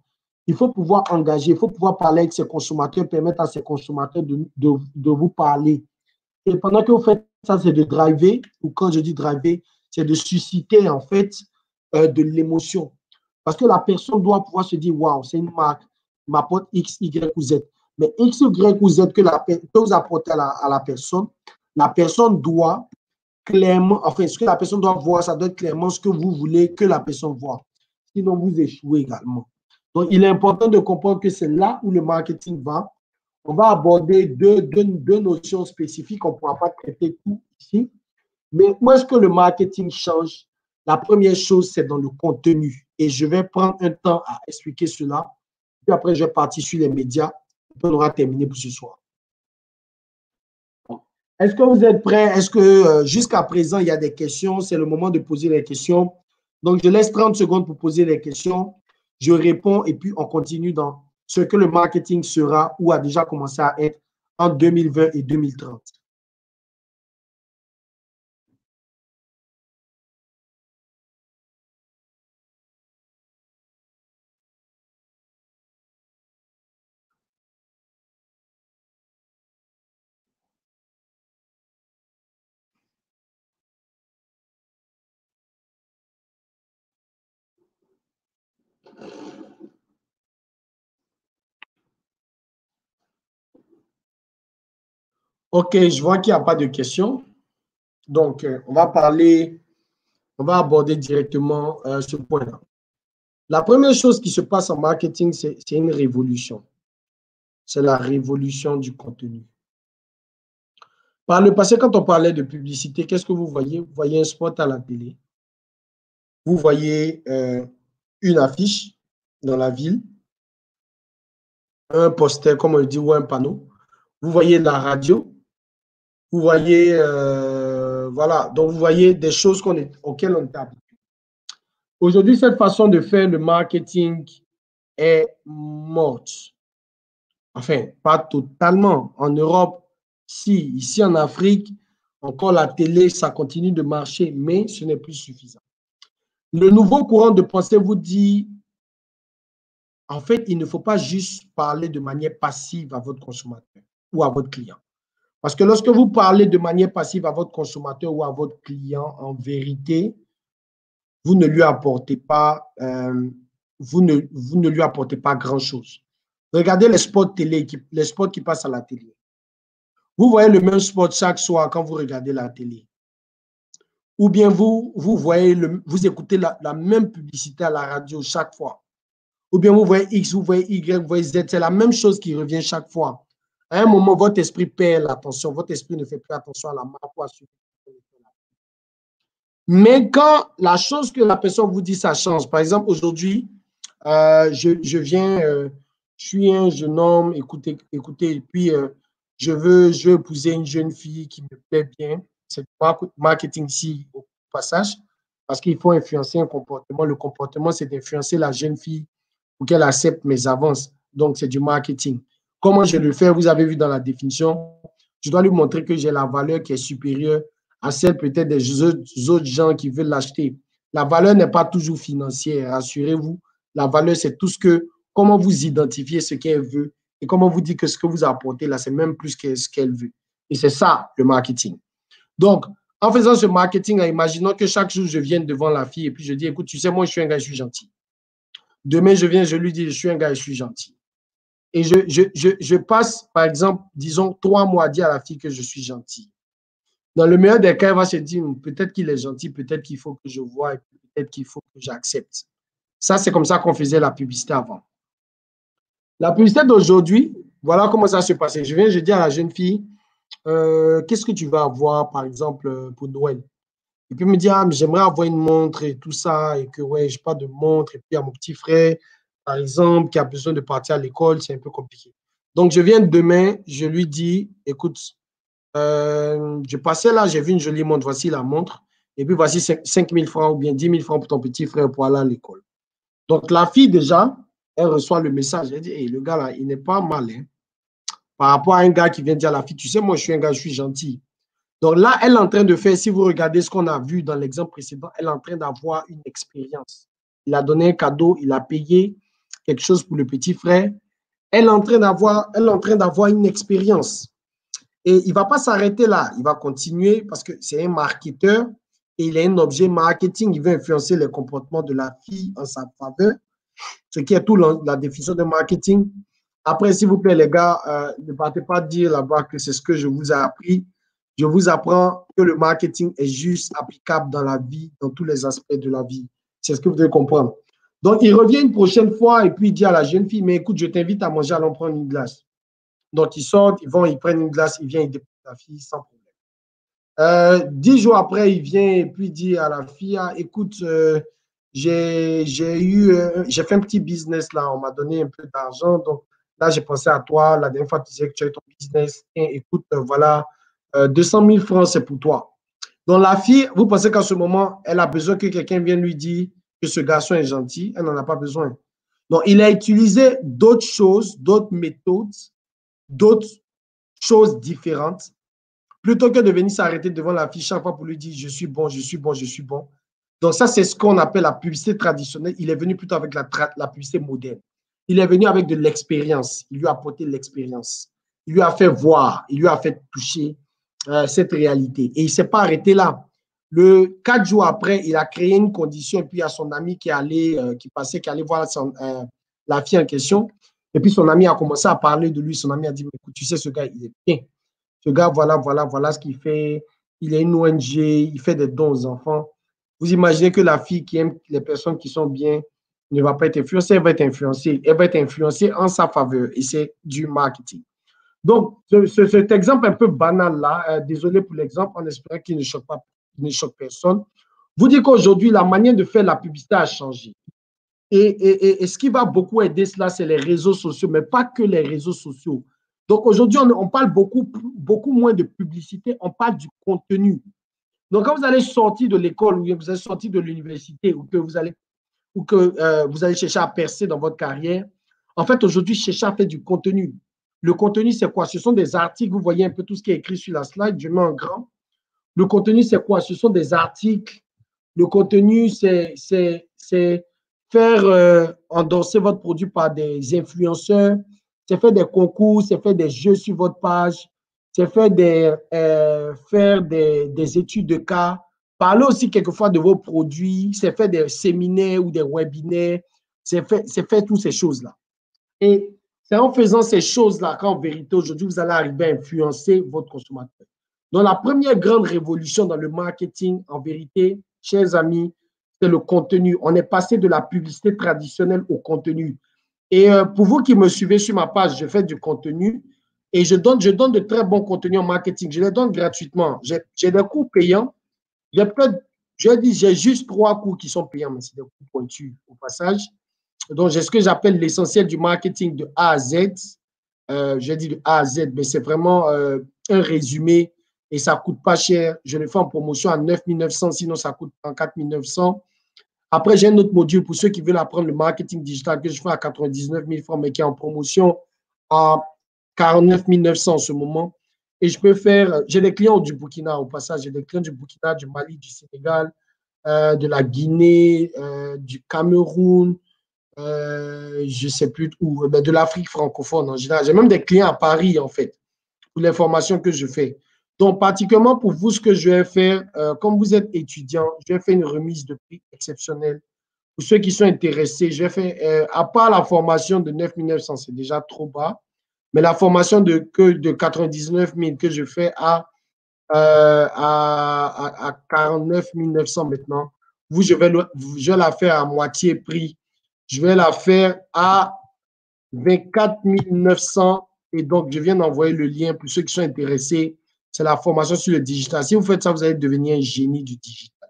Il faut pouvoir engager, il faut pouvoir parler avec ses consommateurs, permettre à ses consommateurs de vous parler. Et pendant que vous faites ça, c'est de driver, ou quand je dis driver, c'est de susciter en fait de l'émotion. Parce que la personne doit pouvoir se dire, waouh, c'est une marque, m'apporte X, Y ou Z. Mais X, Y ou Z que vous apportez à la personne doit clairement, enfin, ce que la personne doit voir, ça doit être clairement ce que vous voulez que la personne voit. Sinon, vous échouez également. Donc, il est important de comprendre que c'est là où le marketing va. On va aborder deux notions spécifiques. On ne pourra pas traiter tout ici. Mais où est-ce que le marketing change? La première chose, c'est dans le contenu. Et je vais prendre un temps à expliquer cela. Puis après, je vais partir sur les médias. On aura terminé pour ce soir. Est-ce que vous êtes prêts? Est-ce que jusqu'à présent, il y a des questions? C'est le moment de poser les questions. Donc, je laisse 30 secondes pour poser les questions. Je réponds et puis on continue ce que le marketing sera ou a déjà commencé à être en 2020 et 2030. OK, je vois qu'il n'y a pas de questions. Donc, on va aborder directement ce point-là. La première chose qui se passe en marketing, c'est une révolution. C'est la révolution du contenu. Par le passé, quand on parlait de publicité, qu'est-ce que vous voyez? Vous voyez un spot à la télé. Vous voyez une affiche dans la ville, un poster, comme on le dit, ou un panneau. Vous voyez la radio. Vous voyez, voilà, donc vous voyez des choses auxquelles on est habitué. Aujourd'hui, cette façon de faire le marketing est morte. Enfin, pas totalement. En Europe, si. Ici en Afrique, encore la télé, ça continue de marcher, mais ce n'est plus suffisant. Le nouveau courant de pensée vous dit, en fait, il ne faut pas juste parler de manière passive à votre consommateur ou à votre client. Parce que lorsque vous parlez de manière passive à votre consommateur ou à votre client, en vérité, vous ne lui apportez pas, vous ne lui apportez pas grand-chose. Regardez les spots télé, les spots qui passent à la télé. Vous voyez le même spot chaque soir quand vous regardez la télé. Ou bien vous écoutez la même publicité à la radio chaque fois. Ou bien vous voyez X, vous voyez Y, vous voyez Z. C'est la même chose qui revient chaque fois. À un moment, votre esprit perd l'attention. Votre esprit ne fait plus attention à la marque ou à ce. Mais quand la chose que la personne vous dit, ça change. Par exemple, aujourd'hui, je suis un jeune homme, écoutez, et puis je veux épouser une jeune fille qui me plaît bien. C'est du marketing ici au passage, parce qu'il faut influencer un comportement. Le comportement, c'est d'influencer la jeune fille pour qu'elle accepte mes avances. Donc, c'est du marketing. Comment je le fais? Vous avez vu dans la définition, je dois lui montrer que j'ai la valeur qui est supérieure à celle peut-être des autres gens qui veulent l'acheter. La valeur n'est pas toujours financière, rassurez-vous. La valeur, c'est tout ce que, comment vous identifiez ce qu'elle veut et comment vous dites que ce que vous apportez là, c'est même plus que ce qu'elle veut. Et c'est ça, le marketing. Donc, en faisant ce marketing, imaginons que chaque jour, je vienne devant la fille et puis je dis, écoute, tu sais, moi, je suis un gars, je suis gentil. Demain, je viens, je lui dis, je suis un gars, je suis gentil. Et je passe, par exemple, disons, 3 mois à dire à la fille que je suis gentil. Dans le meilleur des cas, elle va se dire, peut-être qu'il est gentil, peut-être qu'il faut que je voie, peut-être qu'il faut que j'accepte. Ça, c'est comme ça qu'on faisait la publicité avant. La publicité d'aujourd'hui, voilà comment ça se passait. Je viens, je dis à la jeune fille, qu'est-ce que tu vas avoir, par exemple, pour Noël? Et puis, il me dit, ah, mais j'aimerais avoir une montre et tout ça, et que, ouais, je n'ai pas de montre. Et puis, il y a mon petit frère, par exemple, qui a besoin de partir à l'école, c'est un peu compliqué. Donc, je viens demain, je lui dis, écoute, je passais là, j'ai vu une jolie montre, voici la montre, et puis voici 5 000 francs ou bien 10 000 francs pour ton petit frère pour aller à l'école. Donc, la fille, déjà, elle reçoit le message, elle dit, hey, le gars là, il n'est pas malin. Par rapport à un gars qui vient dire à la fille, tu sais, moi, je suis un gars, je suis gentil. Donc là, elle est en train de faire, si vous regardez ce qu'on a vu dans l'exemple précédent, elle est en train d'avoir une expérience. Il a donné un cadeau, il a payé quelque chose pour le petit frère. Elle est en train d'avoir une expérience. Et il ne va pas s'arrêter là, il va continuer parce que c'est un marketeur et il a un objet marketing, il veut influencer les comportements de la fille en sa faveur, ce qui est tout la définition de marketing. Après, s'il vous plaît, les gars, ne partez pas dire là-bas que c'est ce que je vous ai appris. Je vous apprends que le marketing est juste applicable dans la vie, dans tous les aspects de la vie. C'est ce que vous devez comprendre. Donc, il revient une prochaine fois et puis il dit à la jeune fille, mais écoute, je t'invite à manger, allons prendre une glace. Donc, ils sortent, ils prennent une glace, il vient, il dépose la fille sans problème. 10 jours après, il vient et puis il dit à la fille, ah, écoute, j'ai fait un petit business là, on m'a donné un peu d'argent, donc là, j'ai pensé à toi, la dernière fois, tu disais que tu as eu ton business, et écoute, voilà, 200 000 francs, c'est pour toi. Donc, la fille, vous pensez qu'en ce moment, elle a besoin que quelqu'un vienne lui dire que ce garçon est gentil, elle n'en a pas besoin. Donc, il a utilisé d'autres choses, d'autres méthodes, d'autres choses différentes, plutôt que de venir s'arrêter devant la fille chaque fois pour lui dire je suis bon, je suis bon, je suis bon. Donc, ça, c'est ce qu'on appelle la publicité traditionnelle. Il est venu plutôt avec la publicité moderne. Il est venu avec de l'expérience. Il lui a apporté de l'expérience. Il lui a fait voir, il lui a fait toucher cette réalité. Et il ne s'est pas arrêté là. Le 4 jours après, il a créé une condition et puis il y a son ami qui allait voir la fille en question. Et puis son ami a commencé à parler de lui. Son ami a dit, écoute, tu sais, ce gars, il est bien. Ce gars, voilà ce qu'il fait. Il est une ONG, il fait des dons aux enfants. Vous imaginez que la fille qui aime les personnes qui sont bien ne va pas être influencée, elle va être influencée. Elle va être influencée en sa faveur et c'est du marketing. Donc, cet exemple un peu banal là, désolé pour l'exemple, en espérant qu'il ne choque pas, ne choque personne, vous dit qu'aujourd'hui, la manière de faire la publicité a changé. Et ce qui va beaucoup aider cela, c'est les réseaux sociaux, mais pas que les réseaux sociaux. Donc, aujourd'hui, on parle beaucoup moins de publicité, on parle du contenu. Donc, quand vous allez sortir de l'école ou vous allez sortir de l'université ou que vous allez chercher à percer dans votre carrière, en fait, aujourd'hui, cherchez à faire du contenu. Le contenu, c'est quoi? Ce sont des articles, vous voyez un peu tout ce qui est écrit sur la slide, je mets en grand. Le contenu, c'est quoi? Ce sont des articles. Le contenu, c'est faire endorser votre produit par des influenceurs, c'est faire des concours, c'est faire des jeux sur votre page, c'est faire des études de cas, parler aussi quelquefois de vos produits, c'est faire des séminaires ou des webinaires, c'est faire toutes ces choses-là. Et c'est en faisant ces choses-là qu'en vérité, aujourd'hui, vous allez arriver à influencer votre consommateur. Donc, la première grande révolution dans le marketing, en vérité, chers amis, c'est le contenu. On est passé de la publicité traditionnelle au contenu. Et pour vous qui me suivez sur ma page, je fais du contenu et je donne de très bons contenus en marketing. Je les donne gratuitement. J'ai des cours payants. J'ai juste 3 cours qui sont payants, mais c'est des cours pointus au passage. Donc, j'ai ce que j'appelle l'essentiel du marketing de A à Z. J'ai dit de A à Z, mais c'est vraiment un résumé et ça ne coûte pas cher. Je le fais en promotion à 9 900, sinon ça coûte 34 900. Après, j'ai un autre module pour ceux qui veulent apprendre le marketing digital que je fais à 99 000 francs, mais qui est en promotion à 49 900 en ce moment. Et je peux faire, j'ai des clients du Burkina au passage, j'ai des clients du Burkina, du Mali, du Sénégal, de la Guinée, du Cameroun, je ne sais plus où, de l'Afrique francophone en général. J'ai même des clients à Paris, en fait, pour les formations que je fais. Donc, particulièrement pour vous, ce que je vais faire, comme vous êtes étudiant, je vais faire une remise de prix exceptionnelle. Pour ceux qui sont intéressés, je vais faire, à part la formation de 9 900, c'est déjà trop bas, mais la formation de 99 000 que je fais à 49 900 maintenant, je vais la faire à moitié prix. Je vais la faire à 24 900 et donc je viens d'envoyer le lien pour ceux qui sont intéressés. C'est la formation sur le digital. Si vous faites ça, vous allez devenir un génie du digital.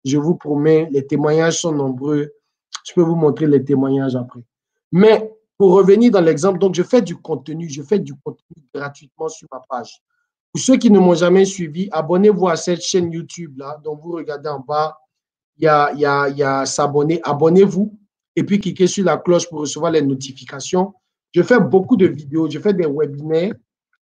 Je vous promets, les témoignages sont nombreux. Je peux vous montrer les témoignages après. Mais pour revenir dans l'exemple, donc je fais du contenu gratuitement sur ma page. Pour ceux qui ne m'ont jamais suivi, abonnez-vous à cette chaîne YouTube-là, dont vous regardez en bas. Il y a s'abonner. Abonnez-vous et puis cliquez sur la cloche pour recevoir les notifications. Je fais beaucoup de vidéos, je fais des webinaires,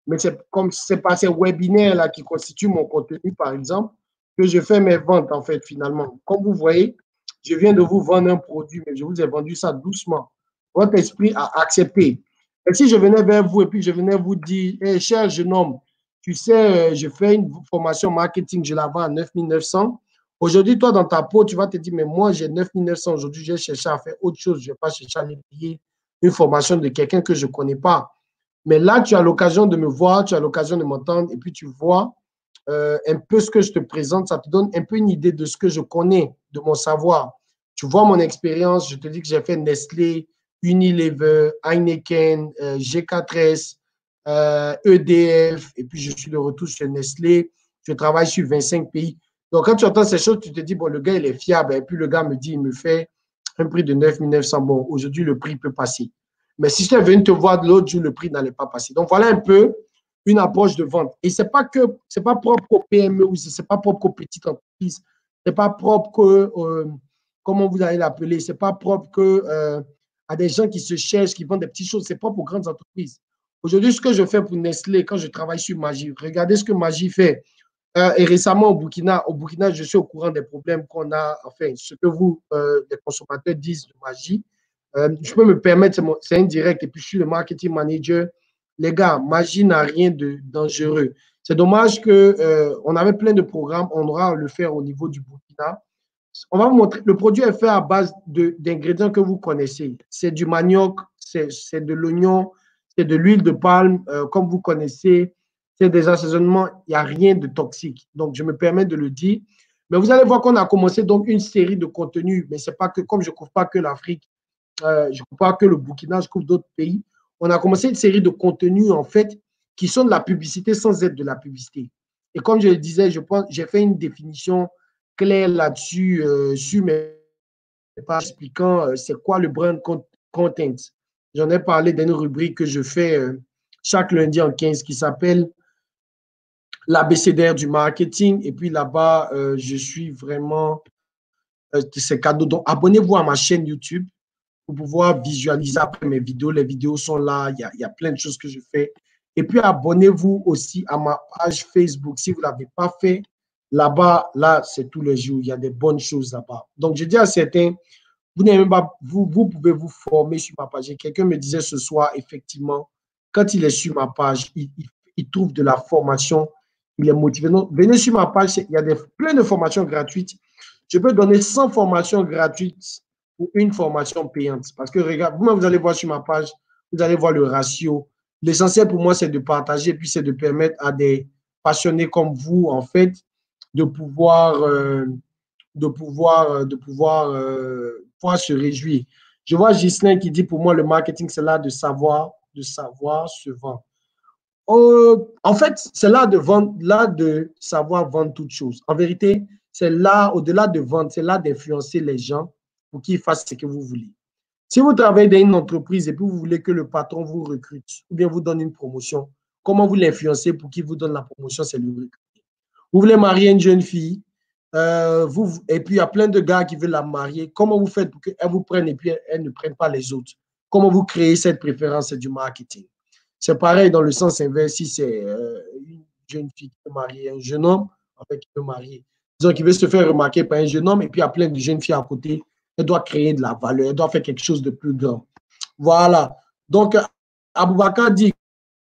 mais c'est pas ces webinaires-là qui constituent mon contenu, par exemple, que je fais mes ventes, en fait, finalement. Comme vous voyez, je viens de vous vendre un produit, mais je vous ai vendu ça doucement. Votre esprit a accepté. Et si je venais vers vous et puis je venais vous dire, hey, cher jeune homme, tu sais, je fais une formation marketing, je la vends à 9 900. Aujourd'hui, toi, dans ta peau, tu vas te dire, mais moi, j'ai 9 900 aujourd'hui, j'ai cherché à faire autre chose. Je ne vais pas chercher à aller payer une formation de quelqu'un que je ne connais pas. Mais là, tu as l'occasion de me voir, tu as l'occasion de m'entendre, et puis tu vois un peu ce que je te présente. Ça te donne un peu une idée de ce que je connais, de mon savoir. Tu vois mon expérience, je te dis que j'ai fait Nestlé, Unilever, Heineken, G4S, EDF, et puis je suis de retour chez Nestlé. Je travaille sur 25 pays. Donc, quand tu entends ces choses, tu te dis, bon, le gars, il est fiable. Et puis, le gars me dit, il me fait un prix de 9 900. Bon, aujourd'hui, le prix peut passer. Mais si je venu te voir l'autre jour, le prix n'allait pas passer. Donc, voilà un peu une approche de vente. Et ce n'est pas propre aux PME ou ce n'est pas propre aux petites entreprises. Ce n'est pas propre que, comment vous allez l'appeler, ce n'est pas propre que à des gens qui se cherchent, qui vendent des petites choses. Ce n'est pas pour grandes entreprises. Aujourd'hui, ce que je fais pour Nestlé, quand je travaille sur Maggi, regardez ce que Maggi fait. Et récemment, au Burkina, je suis au courant des problèmes qu'on a, enfin, ce que vous, les consommateurs, disent de Maggi. Je peux me permettre, c'est indirect, et puis je suis le marketing manager. Les gars, Maggi n'a rien de dangereux. C'est dommage qu'on avait plein de programmes, on aura à le faire au niveau du Burkina. On va vous montrer, le produit est fait à base d'ingrédients que vous connaissez. C'est du manioc, c'est de l'oignon, c'est de l'huile de palme, comme vous connaissez. C'est des assaisonnements, il n'y a rien de toxique. Donc, je me permets de le dire. Mais vous allez voir qu'on a commencé donc une série de contenus, mais c'est pas que, comme je ne couvre pas que l'Afrique, je ne couvre pas que le Burkina, je couvre d'autres pays. On a commencé une série de contenus, en fait, qui sont de la publicité sans être de la publicité. Et comme je le disais, je pense, j'ai fait une définition claire là-dessus, sur mes pages expliquant c'est quoi le brand content. J'en ai parlé d'une rubrique que je fais chaque lundi en 15 qui s'appelle l'ABCDR du marketing. Et puis là-bas, je suis vraiment ces cadeaux. Donc, abonnez-vous à ma chaîne YouTube pour pouvoir visualiser après mes vidéos. Les vidéos sont là, il y a plein de choses que je fais. Et puis, abonnez-vous aussi à ma page Facebook. Si vous ne l'avez pas fait, là-bas, là, c'est tous les jours. Il y a des bonnes choses là-bas. Donc, je dis à certains, vous n'avez même pas, vous pouvez vous former sur ma page. Quelqu'un me disait ce soir, effectivement, quand il est sur ma page, il trouve de la formation, il est motivé. Donc, venez sur ma page, il y a plein de formations gratuites. Je peux donner 100 formations gratuites pour une formation payante. Parce que, regarde, vous allez voir sur ma page, vous allez voir le ratio. L'essentiel pour moi, c'est de partager, puis c'est de permettre à des passionnés comme vous, en fait, de pouvoir se réjouir. Je vois Ghislain qui dit, pour moi, le marketing, c'est l'art de savoir se vendre. En fait, c'est l'art de vendre, l'art de savoir vendre toutes choses. En vérité, c'est l'art, au-delà de vendre, c'est l'art d'influencer les gens pour qu'ils fassent ce que vous voulez. Si vous travaillez dans une entreprise et puis vous voulez que le patron vous recrute ou bien vous donne une promotion, comment vous l'influencez pour qu'il vous donne la promotion? C'est le recruter. Vous voulez marier une jeune fille, et puis il y a plein de gars qui veulent la marier. Comment vous faites pour qu'elle vous prenne et puis elle ne prenne pas les autres? Comment vous créez cette préférence? C'est du marketing. C'est pareil dans le sens inverse, si c'est une jeune fille qui veut marier un jeune homme, en fait, qui veut marier, disons qu'il veut se faire remarquer par un jeune homme, et puis il y a plein de jeunes filles à côté, elle doit créer de la valeur, elle doit faire quelque chose de plus grand. Voilà. Donc, Aboubakar dit,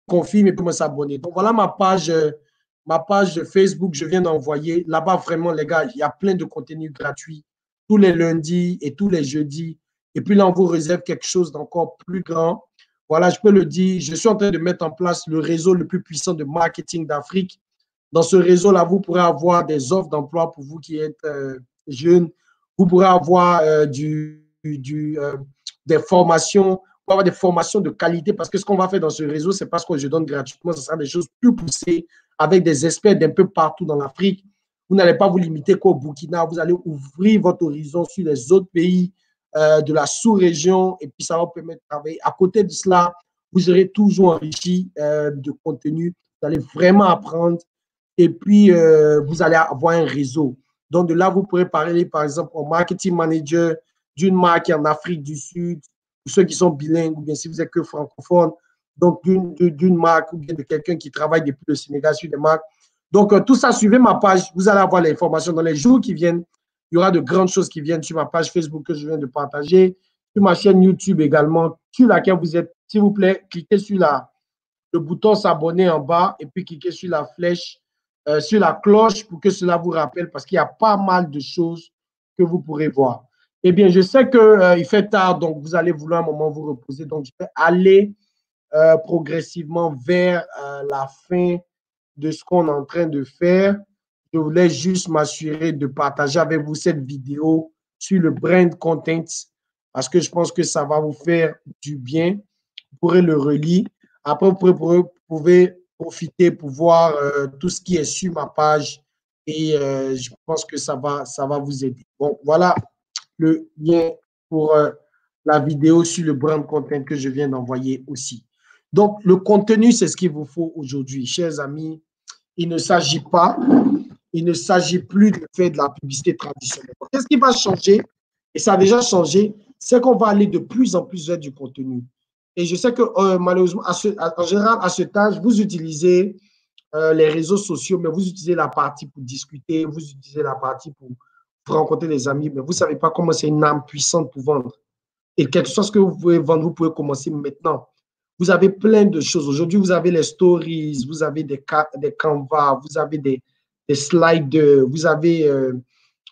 confirme et peut s'abonner. Donc, voilà ma page de Facebook, je viens d'envoyer. Là-bas, vraiment, les gars, il y a plein de contenus gratuits tous les lundis et tous les jeudis. Et puis là, on vous réserve quelque chose d'encore plus grand. Voilà, je peux le dire, je suis en train de mettre en place le réseau le plus puissant de marketing d'Afrique. Dans ce réseau-là, vous pourrez avoir des offres d'emploi pour vous qui êtes jeunes. Vous pourrez avoir des formations, avoir des formations de qualité parce que ce qu'on va faire dans ce réseau, c'est pas ce que je donne gratuitement, ce sera des choses plus poussées avec des experts d'un peu partout dans l'Afrique. Vous n'allez pas vous limiter qu'au Burkina, vous allez ouvrir votre horizon sur les autres pays de la sous-région et puis ça va vous permettre de travailler. À côté de cela, vous serez toujours enrichi de contenu. Vous allez vraiment apprendre et puis vous allez avoir un réseau. Donc de là, vous pourrez parler par exemple au marketing manager d'une marque en Afrique du Sud, pour ceux qui sont bilingues ou bien si vous n'êtes que francophone, donc d'une marque ou bien de quelqu'un qui travaille depuis le Sénégal sur des marques. Donc tout ça, suivez ma page, vous allez avoir l'information dans les jours qui viennent. Il y aura de grandes choses qui viennent sur ma page Facebook que je viens de partager, sur ma chaîne YouTube également, sur laquelle vous êtes. S'il vous plaît, cliquez sur le bouton s'abonner en bas et puis cliquez sur la flèche, sur la cloche pour que cela vous rappelle parce qu'il y a pas mal de choses que vous pourrez voir. Eh bien, je sais qu'il fait tard, donc vous allez vouloir un moment vous reposer. Donc, je vais aller progressivement vers la fin de ce qu'on est en train de faire. Je voulais juste m'assurer de partager avec vous cette vidéo sur le brand content parce que je pense que ça va vous faire du bien. Vous pourrez le relire. Après, vous pouvez profiter pour voir tout ce qui est sur ma page et je pense que ça va vous aider. Bon, voilà le lien pour la vidéo sur le brand content que je viens d'envoyer aussi. Donc, le contenu, c'est ce qu'il vous faut aujourd'hui. Chers amis, il ne s'agit plus de faire de la publicité traditionnelle. Qu'est-ce qui va changer? Et ça a déjà changé. c'est qu'on va aller de plus en plus vers du contenu. Et je sais que malheureusement, en général, à ce âge, vous utilisez les réseaux sociaux, mais vous utilisez la partie pour discuter, vous utilisez la partie pour rencontrer des amis, mais vous ne savez pas comment c'est une arme puissante pour vendre. Et quelque chose que vous pouvez vendre, vous pouvez commencer maintenant. Vous avez plein de choses. Aujourd'hui, vous avez les stories, vous avez des canvas, vous avez des sliders, vous avez,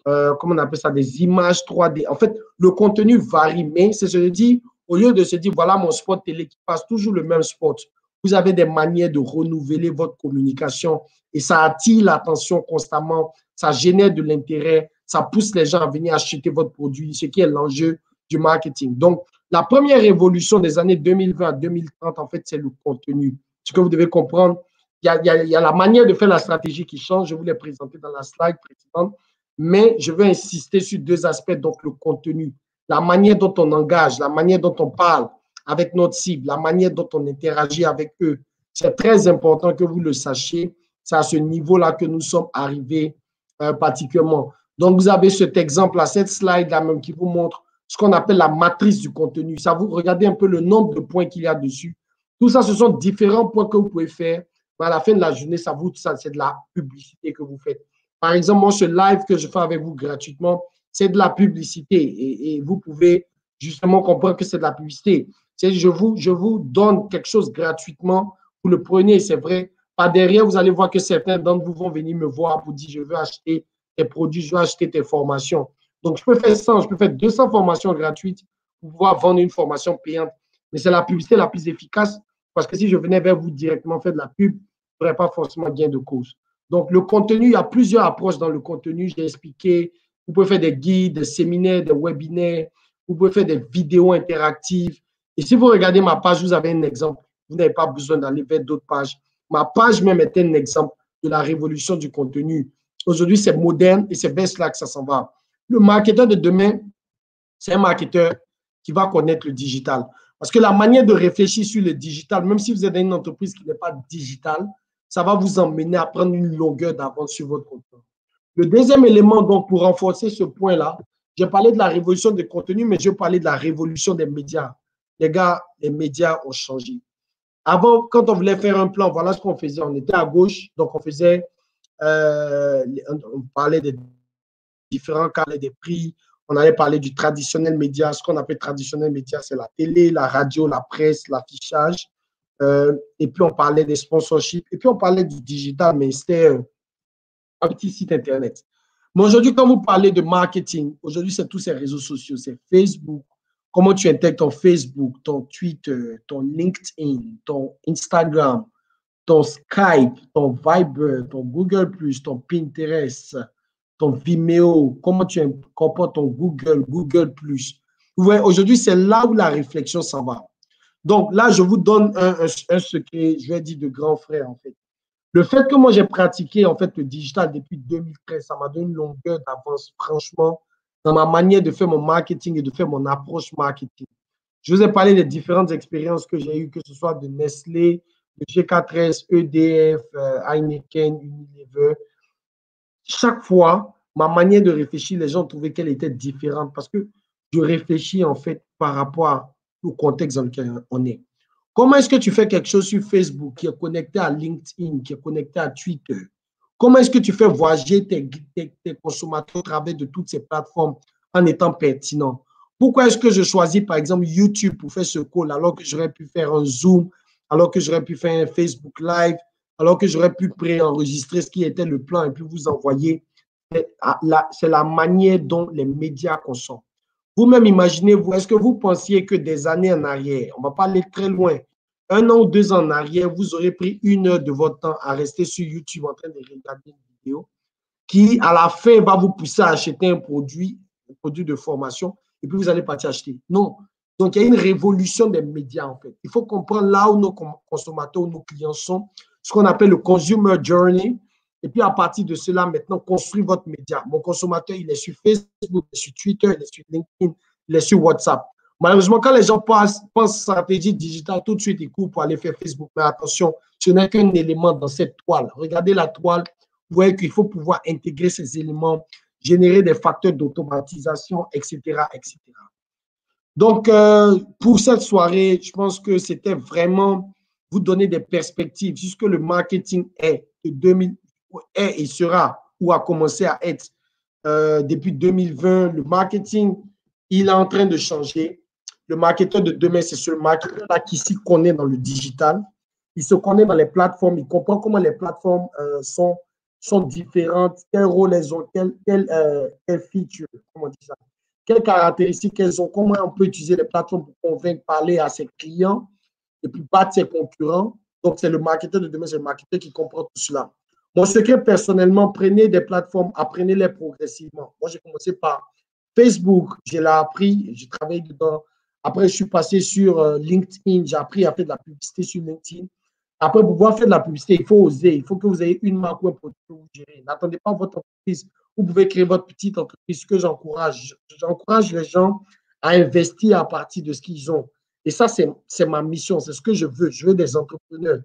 comment on appelle ça, des images 3D. En fait, le contenu varie, mais c'est ce que je dis, au lieu de se dire, voilà mon spot télé qui passe toujours le même spot, vous avez des manières de renouveler votre communication et ça attire l'attention constamment, ça génère de l'intérêt, ça pousse les gens à venir acheter votre produit, ce qui est l'enjeu du marketing. Donc, la première révolution des années 2020 à 2030, en fait, c'est le contenu. Ce que vous devez comprendre, il y a la manière de faire la stratégie qui change. Je vous l'ai présenté dans la slide précédente, mais je veux insister sur deux aspects, donc le contenu, la manière dont on engage, la manière dont on parle avec notre cible, la manière dont on interagit avec eux. C'est très important que vous le sachiez. C'est à ce niveau-là que nous sommes arrivés particulièrement. Donc, vous avez cet exemple-là, cette slide-là même qui vous montre ce qu'on appelle la matrice du contenu. Ça, vous regardez un peu le nombre de points qu'il y a dessus. Tout ça, ce sont différents points que vous pouvez faire. Mais à la fin de la journée, ça c'est de la publicité que vous faites. Par exemple, moi, ce live que je fais avec vous gratuitement, c'est de la publicité. Et vous pouvez justement comprendre que c'est de la publicité. Je vous donne quelque chose gratuitement. Vous le prenez, c'est vrai. Par derrière, vous allez voir que certains d'entre vous vont venir me voir pour dire, je veux acheter tes produits, je veux acheter tes formations. Donc, je peux faire 100, je peux faire 200 formations gratuites pour pouvoir vendre une formation payante. Mais c'est la publicité la plus efficace parce que si je venais vers vous directement faire de la pub, je n'aurais pas forcément gain de cause. Donc, le contenu, il y a plusieurs approches dans le contenu. J'ai expliqué, vous pouvez faire des guides, des séminaires, des webinaires, vous pouvez faire des vidéos interactives. Et si vous regardez ma page, vous avez un exemple. Vous n'avez pas besoin d'aller vers d'autres pages. Ma page même est un exemple de la révolution du contenu. Aujourd'hui, c'est moderne et c'est vers cela que ça s'en va. Le marketeur de demain, c'est un marketeur qui va connaître le digital. Parce que la manière de réfléchir sur le digital, même si vous êtes dans une entreprise qui n'est pas digitale, ça va vous emmener à prendre une longueur d'avance sur votre contenu. Le deuxième élément, donc, pour renforcer ce point-là, j'ai parlé de la révolution des contenus, mais je vais parler de la révolution des médias. Les gars, les médias ont changé. Avant, quand on voulait faire un plan, voilà ce qu'on faisait. On était à gauche, donc on faisait, on parlait des différents cas, des prix. On allait parler du traditionnel média. Ce qu'on appelle traditionnel média, c'est la télé, la radio, la presse, l'affichage. Et puis, on parlait des sponsorships. Et puis, on parlait du digital, mais c'était un petit site Internet. Mais aujourd'hui, quand vous parlez de marketing, aujourd'hui, c'est tous ces réseaux sociaux. C'est Facebook. Comment tu intègres ton Facebook, ton Twitter, ton LinkedIn, ton Instagram, ton Skype, ton Viber, ton Google+, ton Pinterest, ton Vimeo, comment tu incorpores ton Google+. Vous voyez, aujourd'hui, c'est là où la réflexion s'en va. Donc là, je vous donne un secret, je vais dire de grand frère, en fait. Le fait que moi, j'ai pratiqué, en fait, le digital depuis 2013, ça m'a donné une longueur d'avance, franchement, dans ma manière de faire mon marketing et de faire mon approche marketing. Je vous ai parlé des différentes expériences que j'ai eues, que ce soit de Nestlé, de G4S, EDF, Heineken, Unilever. Chaque fois, ma manière de réfléchir, les gens trouvaient qu'elle était différente parce que je réfléchis en fait par rapport au contexte dans lequel on est. Comment est-ce que tu fais quelque chose sur Facebook qui est connecté à LinkedIn, qui est connecté à Twitter? Comment est-ce que tu fais voyager tes consommateurs au travers de toutes ces plateformes en étant pertinent? Pourquoi est-ce que je choisis par exemple YouTube pour faire ce call alors que j'aurais pu faire un Zoom, alors que j'aurais pu faire un Facebook Live, alors que j'aurais pu préenregistrer ce qui était le plan et puis vous envoyer? C'est la manière dont les médias consomment. Vous-même, imaginez-vous, est-ce que vous pensiez que des années en arrière, on ne va pas aller très loin, 1 an ou 2 ans en arrière, vous aurez pris 1 heure de votre temps à rester sur YouTube en train de regarder une vidéo qui, à la fin, va vous pousser à acheter un produit de formation et puis vous allez partir acheter? Non. Donc, il y a une révolution des médias, en fait. Il faut comprendre là où nos consommateurs, où nos clients sont, ce qu'on appelle le consumer journey. Et puis, à partir de cela, maintenant, construire votre média. Mon consommateur, il est sur Facebook, il est sur Twitter, il est sur LinkedIn, il est sur WhatsApp. Malheureusement, quand les gens pensent stratégie digitale, tout de suite, ils courent pour aller faire Facebook. Mais attention, ce n'est qu'un élément dans cette toile. Regardez la toile, vous voyez qu'il faut pouvoir intégrer ces éléments, générer des facteurs d'automatisation, etc., etc. Donc, pour cette soirée, je pense que c'était vraiment vous donner des perspectives sur ce que le marketing est, de 2000, est et sera, ou a commencé à être depuis 2020. Le marketing, il est en train de changer. Le marketeur de demain, c'est ce marketeur-là qui s'y connaît dans le digital. Il se connaît dans les plateformes, il comprend comment les plateformes sont différentes, quel rôle elles ont, quel feature, comment on dit ça, quelles caractéristiques elles ont, comment on peut utiliser les plateformes pour convaincre, parler à ses clients et puis battre ses concurrents. Donc, c'est le marketeur de demain, c'est le marketeur qui comprend tout cela. Mon secret, personnellement, prenez des plateformes, apprenez-les progressivement. Moi, j'ai commencé par Facebook, je l'ai appris, j'ai travaillé dedans. Après, je suis passé sur LinkedIn, j'ai appris à faire de la publicité sur LinkedIn. Après, pour pouvoir faire de la publicité, il faut oser, il faut que vous ayez une marque ou un produit que vous gérez. N'attendez pas votre entreprise. Vous pouvez créer votre petite entreprise, ce que j'encourage. J'encourage les gens à investir à partir de ce qu'ils ont. Et ça, c'est ma mission, c'est ce que je veux. Je veux des entrepreneurs.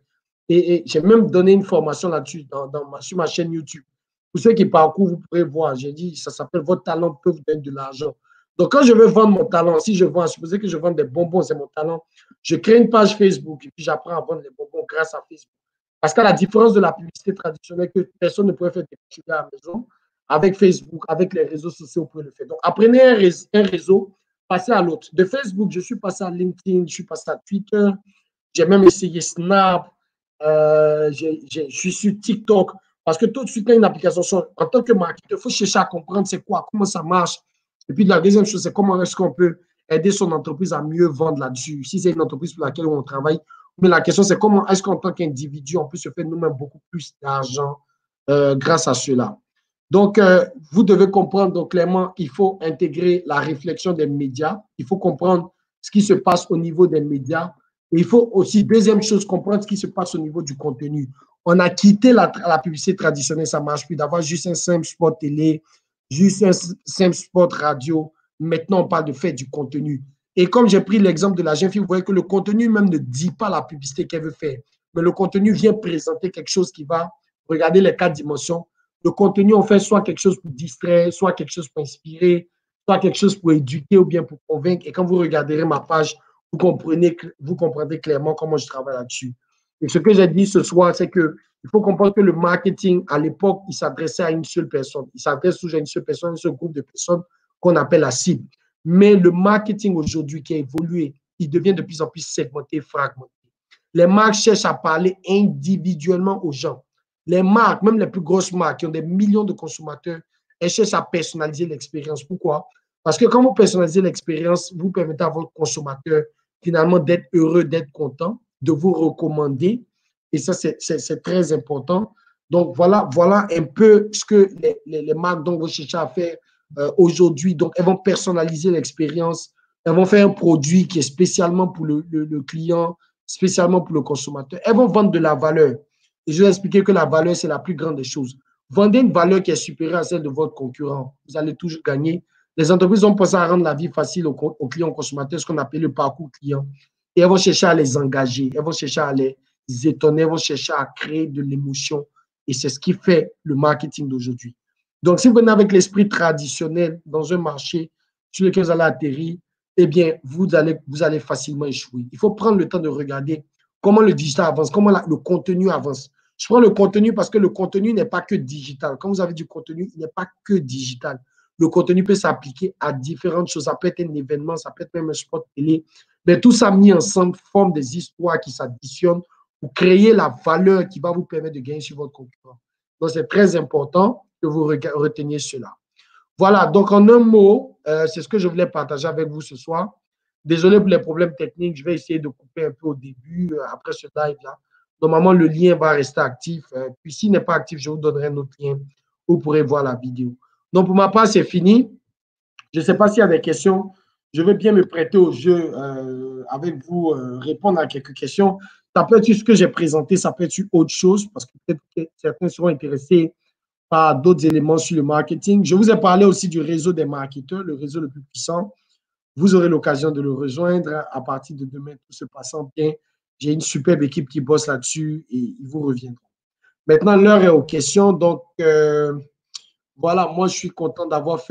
Et j'ai même donné une formation là-dessus sur ma chaîne YouTube. Pour ceux qui parcourent, vous pourrez voir. J'ai dit, ça s'appelle Votre talent peut vous donner de l'argent. Donc, quand je veux vendre mon talent, si je vends, supposez que je vends des bonbons, c'est mon talent, je crée une page Facebook et puis j'apprends à vendre les bonbons grâce à Facebook. Parce qu'à la différence de la publicité traditionnelle que personne ne pourrait faire défiler à la maison, avec Facebook, avec les réseaux sociaux, vous pouvez le faire. Donc, apprenez un réseau, passez à l'autre. De Facebook, je suis passé à LinkedIn, je suis passé à Twitter, j'ai même essayé Snap, je suis sur TikTok. Parce que tout de suite, quand une application sort, en tant que marketeur, il faut chercher à comprendre c'est quoi, comment ça marche. Et puis la deuxième chose, c'est comment est-ce qu'on peut aider son entreprise à mieux vendre là-dessus. Si c'est une entreprise pour laquelle on travaille, mais la question, c'est comment est-ce qu'en tant qu'individu, on peut se faire nous-mêmes beaucoup plus d'argent grâce à cela. Donc, vous devez comprendre donc, clairement qu'il faut intégrer la réflexion des médias. Il faut comprendre ce qui se passe au niveau des médias. Et il faut aussi, deuxième chose, comprendre ce qui se passe au niveau du contenu. On a quitté la publicité traditionnelle, ça ne marche plus, d'avoir juste un simple spot télé, juste un simple spot radio. Maintenant, on parle de faire du contenu. Et comme j'ai pris l'exemple de la jeune fille, vous voyez que le contenu même ne dit pas la publicité qu'elle veut faire, mais le contenu vient présenter quelque chose qui va regarder les 4 dimensions. Le contenu, on fait soit quelque chose pour distraire, soit quelque chose pour inspirer, soit quelque chose pour éduquer ou bien pour convaincre. Et quand vous regarderez ma page, vous comprendrez clairement comment je travaille là-dessus. Et ce que j'ai dit ce soir, c'est qu'il faut comprendre que le marketing, à l'époque, il s'adressait à une seule personne. Il s'adresse toujours à une seule personne, un seul groupe de personnes qu'on appelle la cible. Mais le marketing aujourd'hui qui a évolué, il devient de plus en plus segmenté, fragmenté. Les marques cherchent à parler individuellement aux gens. Les marques, même les plus grosses marques qui ont des millions de consommateurs, elles cherchent à personnaliser l'expérience. Pourquoi? Parce que quand vous personnalisez l'expérience, vous permettez à votre consommateur finalement d'être heureux, d'être content, de vous recommander. Et ça, c'est très important. Donc, voilà un peu ce que les marques dont vous cherchez à faire aujourd'hui. Donc, elles vont personnaliser l'expérience. Elles vont faire un produit qui est spécialement pour le client, spécialement pour le consommateur. Elles vont vendre de la valeur. Et je vais expliquer que la valeur, c'est la plus grande des choses. Vendez une valeur qui est supérieure à celle de votre concurrent. Vous allez toujours gagner. Les entreprises ont pensé à rendre la vie facile aux clients, aux consommateurs, ce qu'on appelle le parcours client. Et elles vont chercher à les engager, elles vont chercher à les étonner, elles vont chercher à créer de l'émotion. Et c'est ce qui fait le marketing d'aujourd'hui. Donc, si vous venez avec l'esprit traditionnel dans un marché sur lequel vous allez atterrir, eh bien, vous allez facilement échouer. Il faut prendre le temps de regarder comment le digital avance, comment le contenu avance. Je prends le contenu parce que le contenu n'est pas que digital. Quand vous avez du contenu, il n'est pas que digital. Le contenu peut s'appliquer à différentes choses. Ça peut être un événement, ça peut être même un spot télé. Mais tout ça mis ensemble forme des histoires qui s'additionnent pour créer la valeur qui va vous permettre de gagner sur votre concurrent. Donc, c'est très important que vous reteniez cela. Voilà, donc en un mot, c'est ce que je voulais partager avec vous ce soir. Désolé pour les problèmes techniques, je vais essayer de couper un peu au début, après ce live-là. Normalement, le lien va rester actif. Puis s'il n'est pas actif, je vous donnerai un autre lien où vous pourrez voir la vidéo. Donc, pour ma part, c'est fini. Je ne sais pas s'il y a des questions. Je vais bien me prêter au jeu avec vous, répondre à quelques questions. Ça peut être ce que j'ai présenté, ça peut être autre chose, parce que peut-être que certains seront intéressés par d'autres éléments sur le marketing. Je vous ai parlé aussi du réseau des marketeurs, le réseau le plus puissant. Vous aurez l'occasion de le rejoindre à partir de demain, tout se passant bien. J'ai une superbe équipe qui bosse là-dessus et ils vous reviendront. Maintenant, l'heure est aux questions. Donc, voilà, moi, je suis content d'avoir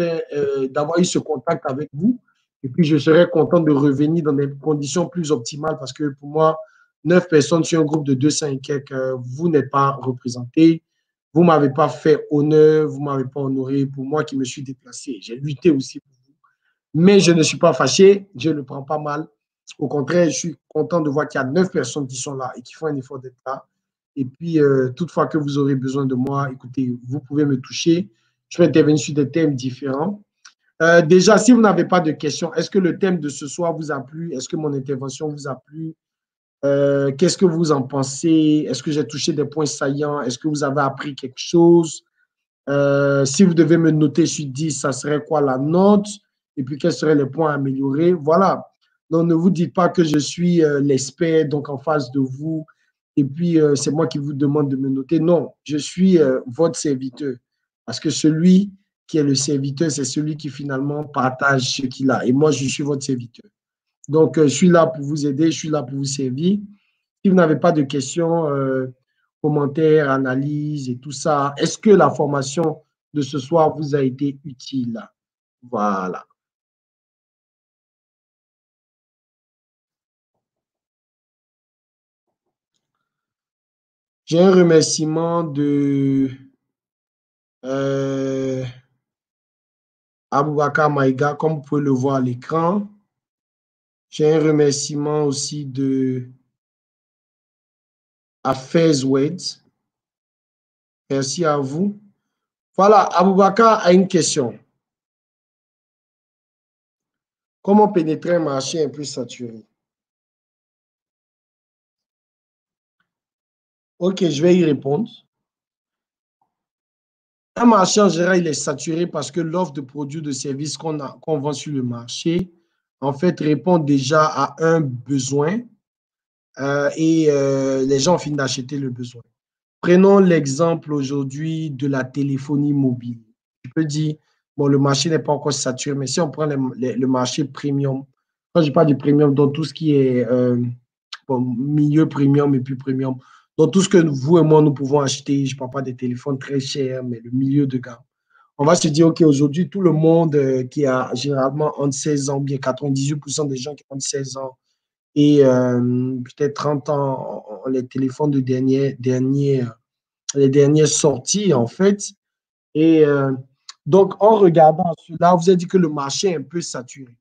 eu ce contact avec vous. Et puis, je serais content de revenir dans des conditions plus optimales parce que pour moi, 9 personnes sur un groupe de 200 et quelques, vous n'êtes pas représenté. Vous ne m'avez pas fait honneur, vous ne m'avez pas honoré pour moi qui me suis déplacé. J'ai lutté aussi pour vous. Mais je ne suis pas fâché, je ne le prends pas mal. Au contraire, je suis content de voir qu'il y a 9 personnes qui sont là et qui font un effort d'être là. Et puis, toutefois que vous aurez besoin de moi, écoutez, vous pouvez me toucher. Je vais intervenir sur des thèmes différents. Déjà, si vous n'avez pas de questions, est-ce que le thème de ce soir vous a plu? Est-ce que mon intervention vous a plu? Qu'est-ce que vous en pensez? Est-ce que j'ai touché des points saillants? Est-ce que vous avez appris quelque chose? Si vous devez me noter sur 10, ça serait quoi la note? Et puis, quels seraient les points à améliorer? Voilà. Donc, ne vous dites pas que je suis l'expert, donc en face de vous, et puis c'est moi qui vous demande de me noter. Non, je suis votre serviteur. Parce que celui qui est le serviteur, c'est celui qui finalement partage ce qu'il a. Et moi, je suis votre serviteur. Donc, je suis là pour vous aider, je suis là pour vous servir. Si vous n'avez pas de questions, commentaires, analyses et tout ça, est-ce que la formation de ce soir vous a été utile? Voilà. J'ai un remerciement de Aboubakar Maïga, comme vous pouvez le voir à l'écran. J'ai un remerciement aussi de Affairs Weds. Merci à vous. Voilà, Aboubakar a une question. Comment pénétrer un marché un peu saturé? Ok, je vais y répondre. Un marché en général, il est saturé parce que l'offre de produits, de services qu'on vend sur le marché, en fait, répond déjà à un besoin et les gens finissent d'acheter le besoin. Prenons l'exemple aujourd'hui de la téléphonie mobile. Je peux dire, bon, le marché n'est pas encore saturé, mais si on prend le marché premium, quand je parle du premium, donc tout ce qui est bon, milieu premium et puis premium, donc tout ce que vous et moi, nous pouvons acheter, je ne parle pas des téléphones très chers, mais le milieu de gamme. On va se dire, OK, aujourd'hui, tout le monde qui a généralement entre 16 ans, bien 98% des gens qui ont 16 ans et peut-être 30 ans, ont les téléphones de les dernières sorties, en fait. Et donc, en regardant cela, vous avez dit que le marché est un peu saturé.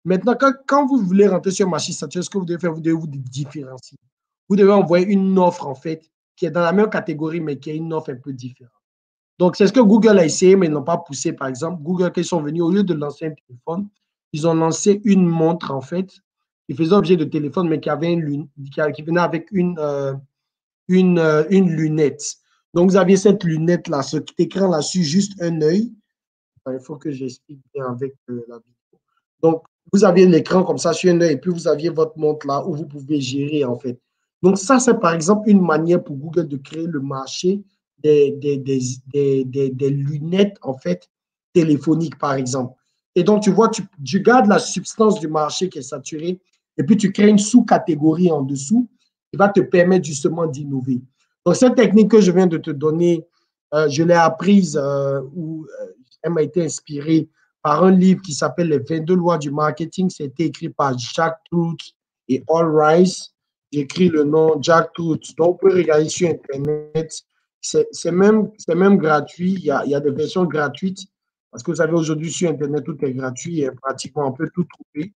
Maintenant, quand vous voulez rentrer sur un marché saturé, ce que vous devez faire, vous devez vous différencier. Vous devez envoyer une offre, en fait, qui est dans la même catégorie, mais qui est une offre un peu différente. Donc, c'est ce que Google a essayé, mais ils n'ont pas poussé. Par exemple, Google, quand ils sont venus, au lieu de lancer un téléphone, ils ont lancé une montre, en fait, qui faisait objet de téléphone, mais qui avait qui venait avec une lunette. Donc, vous aviez cette lunette-là, cet écran-là, sur juste un œil. Il faut que j'explique bien avec la vidéo. Donc, vous aviez l'écran comme ça sur un œil, et puis vous aviez votre montre là où vous pouvez gérer, en fait. Donc, ça, c'est par exemple une manière pour Google de créer le marché des lunettes, en fait, téléphoniques, par exemple. Et donc, tu vois, tu gardes la substance du marché qui est saturée, et puis tu crées une sous-catégorie en dessous qui va te permettre justement d'innover. Donc, cette technique que je viens de te donner, je l'ai apprise ou elle m'a été inspirée par un livre qui s'appelle Les 22 lois du marketing. C'était écrit par Jack Truth et All Rice. J'écris le nom Jack Truth. Donc, vous pouvez regarder sur Internet. C'est même gratuit. Il y a des versions gratuites parce que vous savez, aujourd'hui, sur Internet, tout est gratuit et pratiquement on peut tout trouver.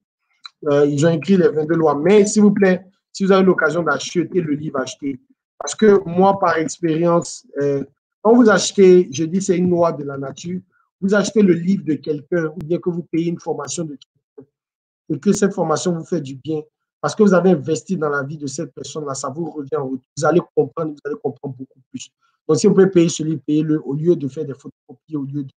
Ils ont écrit les 22 lois. Mais s'il vous plaît, si vous avez l'occasion d'acheter le livre, achetez. Parce que moi, par expérience, quand vous achetez, je dis c'est une loi de la nature, vous achetez le livre de quelqu'un ou bien que vous payez une formation de quelqu'un et que cette formation vous fait du bien parce que vous avez investi dans la vie de cette personne-là, ça vous revient en retour. Vous allez comprendre beaucoup plus. Donc, si vous pouvez payer ce livre, payez-le au lieu de faire des photocopies, au lieu de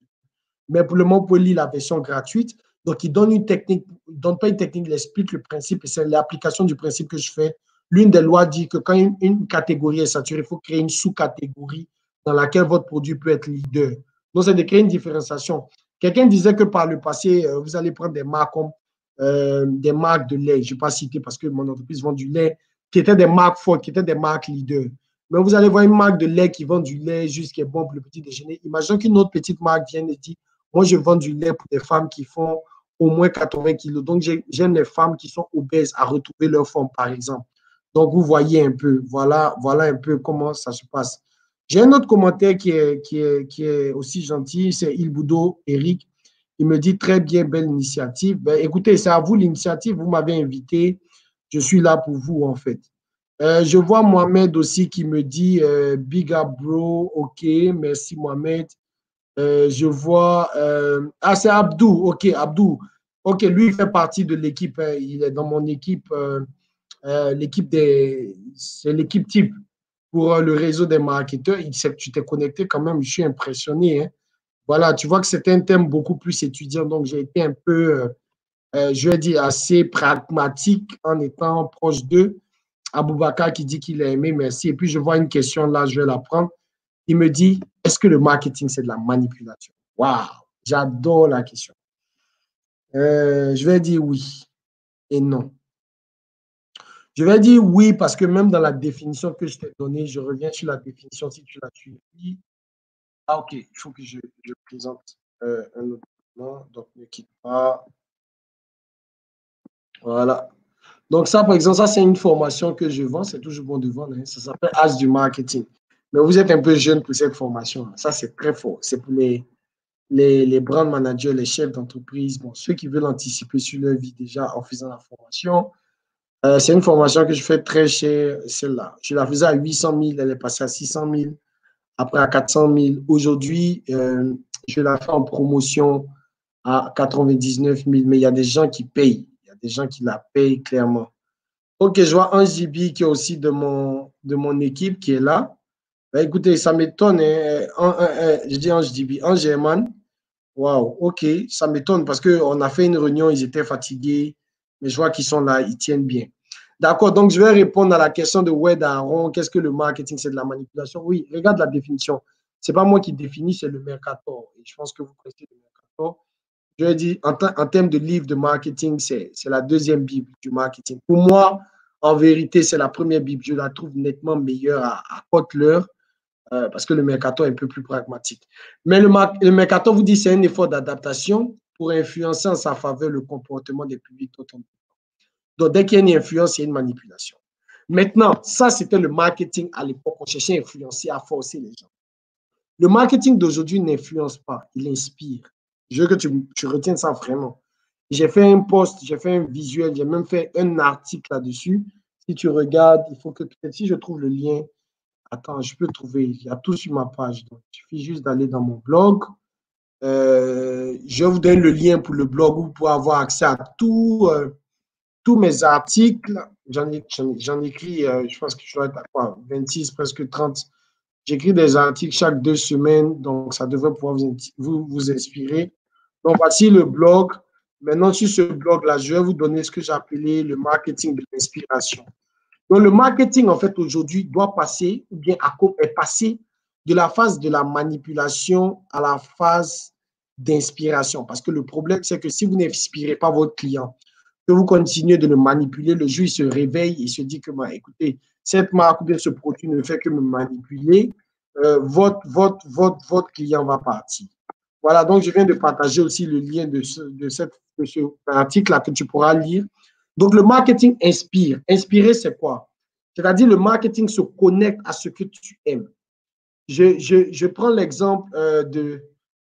mais pour le moment, vous pouvez lire la version gratuite. Donc, il donne une technique, il ne donne pas une technique, il explique le principe et c'est l'application du principe que je fais. L'une des lois dit que quand une catégorie est saturée, il faut créer une sous-catégorie dans laquelle votre produit peut être leader. Donc, c'est de créer une différenciation. Quelqu'un disait que par le passé, vous allez prendre des marques comme des marques de lait, je ne vais pas citer parce que mon entreprise vend du lait, qui étaient des marques fortes, qui étaient des marques leaders. Mais vous allez voir une marque de lait qui vend du lait juste qui est bon pour le petit déjeuner. Imaginons qu'une autre petite marque vienne et dit moi, je vends du lait pour des femmes qui font au moins 80 kilos. Donc, j'aime les femmes qui sont obèses à retrouver leur forme, par exemple. Donc, vous voyez un peu, voilà un peu comment ça se passe. J'ai un autre commentaire qui est aussi gentil, c'est Ilboudo Eric. Il me dit très bien, belle initiative. Ben, écoutez, c'est à vous l'initiative, vous m'avez invité, je suis là pour vous en fait. Je vois Mohamed aussi qui me dit Big up bro, ok, merci Mohamed. Je vois, c'est Abdou, ok, Abdou. Ok, lui il fait partie de l'équipe, hein, il est dans mon équipe, c'est l'équipe type pour le réseau des marketeurs. Tu t'es connecté quand même, je suis impressionné. Hein. Voilà, tu vois que c'est un thème beaucoup plus étudiant, donc j'ai été un peu, je vais dire, assez pragmatique en étant proche d'eux. Aboubakar qui dit qu'il a aimé, merci. Et puis je vois une question là, je vais la prendre. Il me dit, est-ce que le marketing, c'est de la manipulation? Waouh, j'adore la question. Je vais dire oui et non. Je vais dire oui parce que même dans la définition que je t'ai donnée, je reviens sur la définition si tu l'as suivie. Ah, ok, il faut que je présente un autre document, donc ne quitte pas. Voilà. Donc, ça, par exemple, ça, c'est une formation que je vends, c'est toujours bon de vendre, hein. Ça s'appelle As du marketing. Mais vous êtes un peu jeune pour cette formation. Ça, c'est très fort. C'est pour les brand managers, les chefs d'entreprise, bon, ceux qui veulent anticiper sur leur vie déjà en faisant la formation. C'est une formation que je fais très chère, celle-là. Je la faisais à 800 000, elle est passée à 600 000, après à 400 000. Aujourd'hui, je la fais en promotion à 99 000, mais il y a des gens qui payent. Il y a des gens qui la payent clairement. Ok, je vois Ange Dibi qui est aussi de mon équipe qui est là. Ben, écoutez, ça m'étonne. Hein. Je dis Ange Dibi, Ange Herman. Waouh, ok, ça m'étonne parce qu'on a fait une réunion, ils étaient fatigués, mais je vois qu'ils sont là, ils tiennent bien. D'accord, donc je vais répondre à la question de Wed Aaron, qu'est-ce que le marketing, c'est de la manipulation? Oui, regarde la définition. Ce n'est pas moi qui définis, c'est le Mercator. Et je pense que vous connaissez le Mercator. Je vais dire, en termes de livre de marketing, c'est la deuxième Bible du marketing. Pour moi, en vérité, c'est la première Bible. Je la trouve nettement meilleure à Kotler parce que le Mercator est un peu plus pragmatique. Mais le Mercator vous dit que c'est un effort d'adaptation pour influencer en sa faveur le comportement des publics totalement. Donc, dès qu'il y a une influence, il y a une manipulation. Maintenant, ça, c'était le marketing à l'époque. On cherchait à influencer, à forcer les gens. Le marketing d'aujourd'hui n'influence pas, il inspire. Je veux que tu retiennes ça vraiment. J'ai fait un post, j'ai fait un visuel, j'ai même fait un article là-dessus. Si tu regardes, il faut que peut-être si je trouve le lien, attends, je peux trouver, il y a tout sur ma page. Donc, il suffit juste d'aller dans mon blog. Je vous donne le lien pour le blog où vous pouvez avoir accès à tous mes articles. J'en écris, je pense que je dois être à quoi, 26, presque 30. J'écris des articles chaque 2 semaines, donc ça devrait pouvoir vous inspirer. Donc, voici le blog. Maintenant, sur ce blog-là, je vais vous donner ce que j'ai appelé le marketing de l'inspiration. Donc, le marketing, en fait, aujourd'hui, doit passer, ou bien est passé de la phase de la manipulation à la phase d'inspiration. Parce que le problème, c'est que si vous n'inspirez pas votre client, que vous continuez de le manipuler, le jour, il se réveille et se dit que, bah, écoutez, cette marque ou bien ce produit ne fait que me manipuler, votre client va partir. Voilà, donc je viens de partager aussi le lien de cet article-là que tu pourras lire. Donc, le marketing inspire. Inspirer, c'est quoi? C'est-à-dire, le marketing se connecte à ce que tu aimes. Je prends l'exemple de,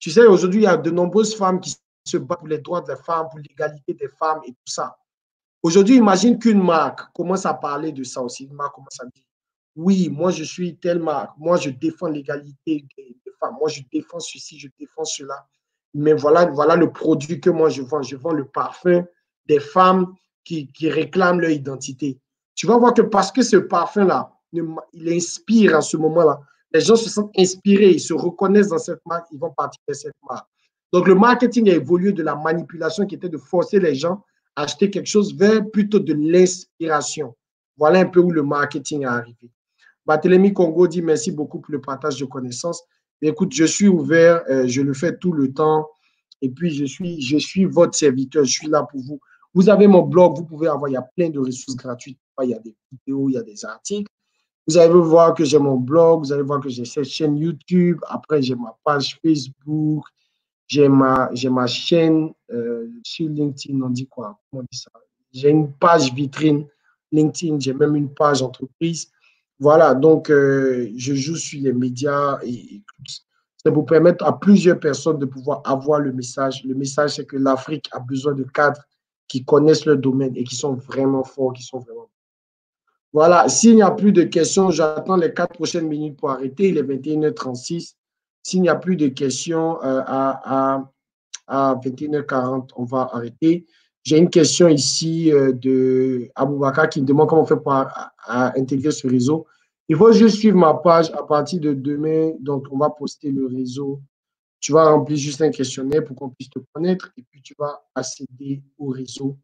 tu sais, aujourd'hui, il y a de nombreuses femmes qui se battent pour les droits des femmes, pour l'égalité des femmes et tout ça. Aujourd'hui, imagine qu'une marque commence à parler de ça aussi. Une marque commence à dire, oui, moi, je suis telle marque. Moi, je défends l'égalité des femmes. Moi, je défends ceci, je défends cela. Mais voilà le produit que moi, je vends. Je vends le parfum des femmes qui réclament leur identité. Tu vas voir que parce que ce parfum-là, il inspire en ce moment-là, les gens se sentent inspirés, ils se reconnaissent dans cette marque, ils vont partir de cette marque. Donc, le marketing a évolué de la manipulation qui était de forcer les gens à acheter quelque chose vers plutôt de l'inspiration. Voilà un peu où le marketing est arrivé. Barthélemy Congo dit merci beaucoup pour le partage de connaissances. Mais écoute, je suis ouvert, je le fais tout le temps. Et puis, je suis votre serviteur, je suis là pour vous. Vous avez mon blog, vous pouvez avoir, il y a plein de ressources gratuites. Il y a des vidéos, il y a des articles. Vous allez voir que j'ai mon blog, vous allez voir que j'ai cette chaîne YouTube. Après, j'ai ma page Facebook, j'ai ma chaîne sur LinkedIn, on dit quoi? Comment on dit ça? J'ai une page vitrine LinkedIn, j'ai même une page entreprise. Voilà, donc je joue sur les médias et ça vous permettre à plusieurs personnes de pouvoir avoir le message. Le message, c'est que l'Afrique a besoin de cadres qui connaissent leur domaine et qui sont vraiment forts, qui sont vraiment. Voilà, s'il n'y a plus de questions, j'attends les 4 prochaines minutes pour arrêter. Il est 21h36. S'il n'y a plus de questions à 21h40, on va arrêter. J'ai une question ici de Aboubakar qui me demande comment on fait pour intégrer ce réseau. Il faut juste suivre ma page à partir de demain. Donc, on va poster le réseau. Tu vas remplir juste un questionnaire pour qu'on puisse te connaître et puis tu vas accéder au réseau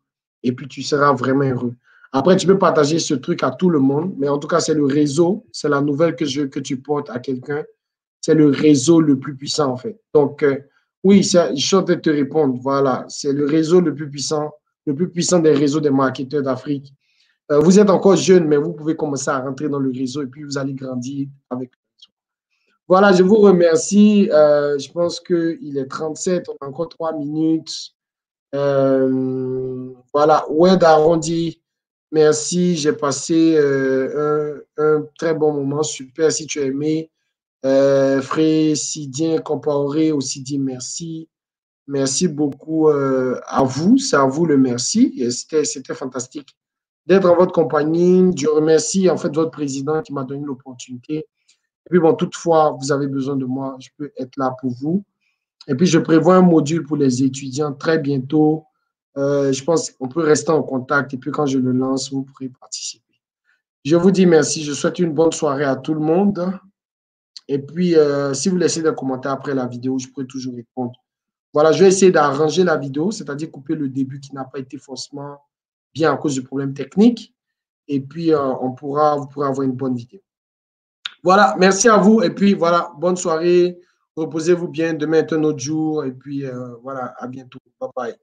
et puis tu seras vraiment heureux. Après, tu peux partager ce truc à tout le monde, mais en tout cas, c'est le réseau, c'est la nouvelle que tu portes à quelqu'un. C'est le réseau le plus puissant, en fait. Donc, oui, je suis en train de te répondre. Voilà, c'est le réseau le plus puissant des réseaux des marketeurs d'Afrique. Vous êtes encore jeune, mais vous pouvez commencer à rentrer dans le réseau et puis vous allez grandir avec le réseau. Voilà, je vous remercie. Je pense qu'il est 37, on a encore 3 minutes. Voilà, Oued Arrondi, merci. J'ai passé un très bon moment. Super, si tu as aimé. Frécidien Comparé aussi dit merci. Merci beaucoup à vous. C'est à vous le merci. C'était fantastique d'être en votre compagnie. Je remercie en fait votre président qui m'a donné l'opportunité. Et puis bon, toutefois, vous avez besoin de moi, je peux être là pour vous. Et puis je prévois un module pour les étudiants très bientôt. Je pense qu'on peut rester en contact et puis quand je le lance, vous pourrez participer. Je vous dis merci. Je souhaite une bonne soirée à tout le monde. Et puis, si vous laissez des commentaires après la vidéo, je pourrai toujours répondre. Voilà, je vais essayer d'arranger la vidéo, c'est-à-dire couper le début qui n'a pas été forcément bien à cause du problème technique. Et puis, vous pourrez avoir une bonne vidéo. Voilà, merci à vous. Et puis, voilà, bonne soirée. Reposez-vous bien. Demain est un autre jour. Et puis, voilà, à bientôt. Bye bye.